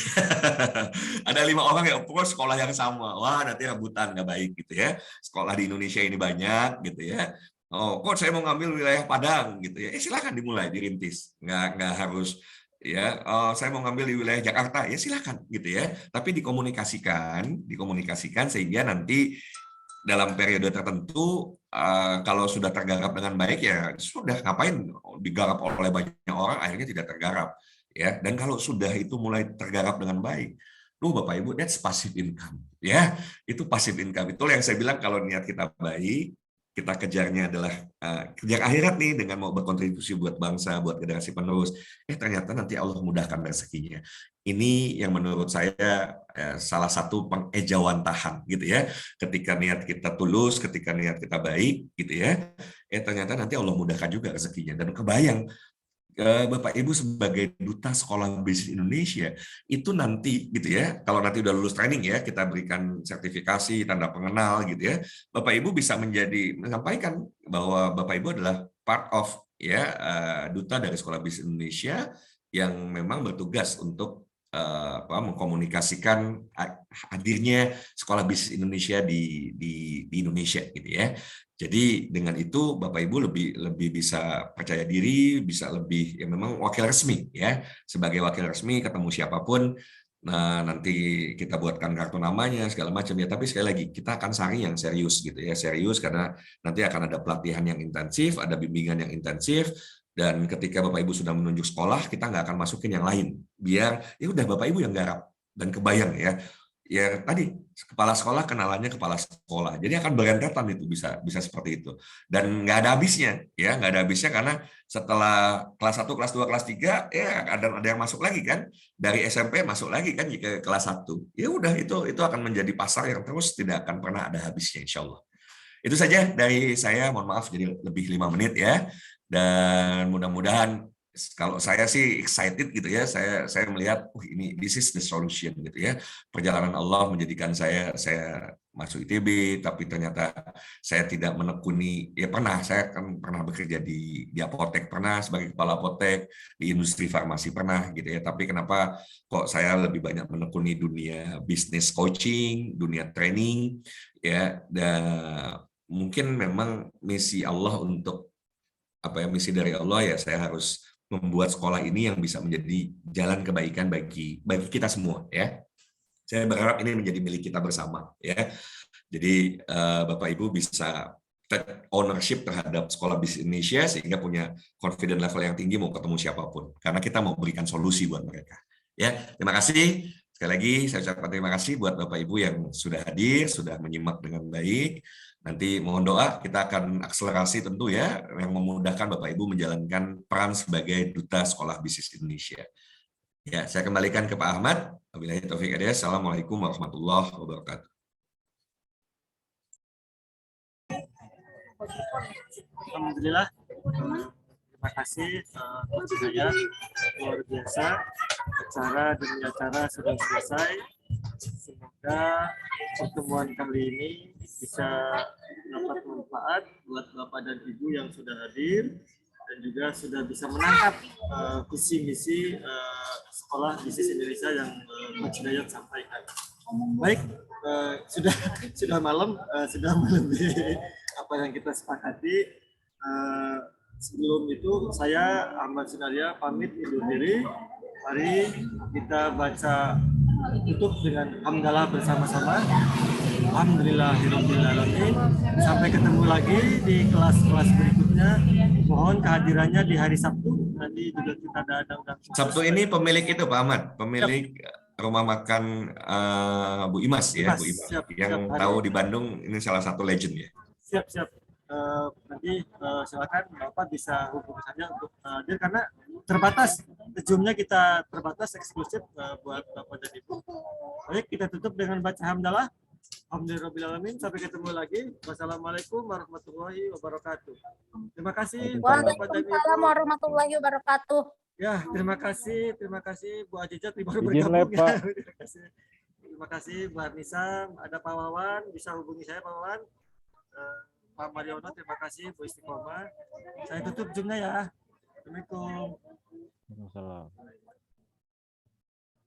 Ada 5 orang yang approach sekolah yang sama, wah nanti rebutan nggak baik gitu ya. Sekolah di Indonesia ini banyak gitu ya. Oh, kok saya mau ngambil wilayah Padang gitu ya? Silakan dimulai, dirintis. Nggak harus ya. Saya mau ngambil di wilayah Jakarta, ya silakan gitu ya. Tapi dikomunikasikan sehingga nanti dalam periode tertentu kalau sudah tergarap dengan baik ya sudah, ngapain digarap oleh banyak orang akhirnya tidak tergarap ya. Dan kalau sudah itu mulai tergarap dengan baik, Bapak Ibu, that's passive income ya. Itu passive income. Itu yang saya bilang kalau niat kita baik, kita kejarnya adalah kejar akhirat nih dengan mau berkontribusi buat bangsa, buat generasi penerus. Ternyata nanti Allah mudahkan rezekinya. Ini yang menurut saya salah satu pengejawantahan gitu ya. Ketika niat kita tulus, ketika niat kita baik gitu ya. Ternyata nanti Allah mudahkan juga rezekinya. Dan kebayang Bapak Ibu sebagai duta sekolah bisnis Indonesia itu nanti gitu ya, kalau nanti udah lulus training ya, kita berikan sertifikasi, tanda pengenal gitu ya, Bapak Ibu bisa menyampaikan bahwa Bapak Ibu adalah part of ya duta dari sekolah bisnis Indonesia yang memang bertugas untuk mengkomunikasikan hadirnya sekolah bisnis Indonesia di Indonesia gitu ya. Jadi dengan itu Bapak Ibu lebih bisa percaya diri, bisa lebih ya memang wakil resmi ya. Sebagai wakil resmi ketemu siapapun, nah nanti kita buatkan kartu namanya segala macam ya. Tapi sekali lagi kita akan saring yang serius gitu ya, serius karena nanti akan ada pelatihan yang intensif, ada bimbingan yang intensif. Dan ketika Bapak Ibu sudah menunjuk sekolah, kita nggak akan masukin yang lain. Biar ya udah Bapak Ibu yang garap dan kebayang ya. ya tadi kepala sekolah kenalannya kepala sekolah. Jadi akan berentetan itu bisa seperti itu. Dan nggak ada habisnya, ya nggak ada habisnya karena setelah kelas 1, kelas 2, kelas 3 ya ada yang masuk lagi kan. Dari SMP masuk lagi kan ke kelas 1. Ya udah itu akan menjadi pasar yang terus tidak akan pernah ada habisnya insya Allah. Itu saja dari saya, mohon maaf jadi lebih 5 menit ya. Dan mudah-mudahan kalau saya sih excited gitu ya, saya melihat ini this is the solution gitu ya. Perjalanan Allah menjadikan saya masuk ITB, tapi ternyata saya tidak menekuni, ya saya kan pernah bekerja di apotek, pernah sebagai kepala apotek, di industri farmasi pernah gitu ya, tapi kenapa kok saya lebih banyak menekuni dunia bisnis coaching, dunia training ya, dan mungkin memang misi Allah untuk misi dari Allah ya, saya harus membuat sekolah ini yang bisa menjadi jalan kebaikan bagi kita semua ya. Saya berharap ini menjadi milik kita bersama ya. Jadi Bapak Ibu bisa take ownership terhadap sekolah bisnis Indonesia sehingga punya confident level yang tinggi mau ketemu siapapun, karena kita mau berikan solusi buat mereka. Ya, terima kasih. Sekali lagi saya ucapkan terima kasih buat Bapak Ibu yang sudah hadir, sudah menyimak dengan baik. Nanti mohon doa, kita akan akselerasi tentu ya, yang memudahkan Bapak Ibu menjalankan peran sebagai Duta Sekolah Bisnis Indonesia. Ya, saya kembalikan ke Pak Ahmad. Wabillahi taufiq hidayah. Assalamualaikum warahmatullahi wabarakatuh. Alhamdulillah. Terima kasih Coach Hidayat, luar biasa. Acara demi acara sudah selesai. Semoga pertemuan kali ini bisa dapat manfaat buat Bapak dan Ibu yang sudah hadir dan juga sudah bisa menangkap visi misi Sekolah Bisnis Indonesia yang Coach Hidayat sampaikan. Baik, sudah malam, sudah melebihi apa yang kita sepakati. Sebelum itu saya Ahmad Sunaria pamit undur diri. Mari kita baca tutup dengan hamdalah bersama-sama. Alhamdulillahirrahmanirrahim. Sampai ketemu lagi di kelas-kelas berikutnya. Mohon kehadirannya di hari Sabtu. Nanti juga kita ada undang. Sabtu ini pemilik itu Pak Ahmad, pemilik rumah makan Bu Imas ya, Bu Imas. Yang tahu di Bandung ini salah satu legend ya. Siap. Nanti silakan Bapak bisa hubungi saja untuk hadir karena terbatas, zoom-nya kita terbatas eksklusif buat Bapak dan Ibu. Baik, kita tutup dengan baca hamdalah. Alhamdulillahirrahmanirrahim. Sampai ketemu lagi. Wassalamualaikum warahmatullahi wabarakatuh. Terima kasih. Waalaikumsalam warahmatullahi wabarakatuh. Ya, terima kasih Bu Ajijat baru bergabung. Ya. Terima kasih Bu Nisa, ada Pak Wawan, bisa hubungi saya Pak Wawan. Pak Mariono, terima kasih Bu Istiqomah. Saya tutup zoom-nya ya. Assalamualaikum. Waalaikumsalam.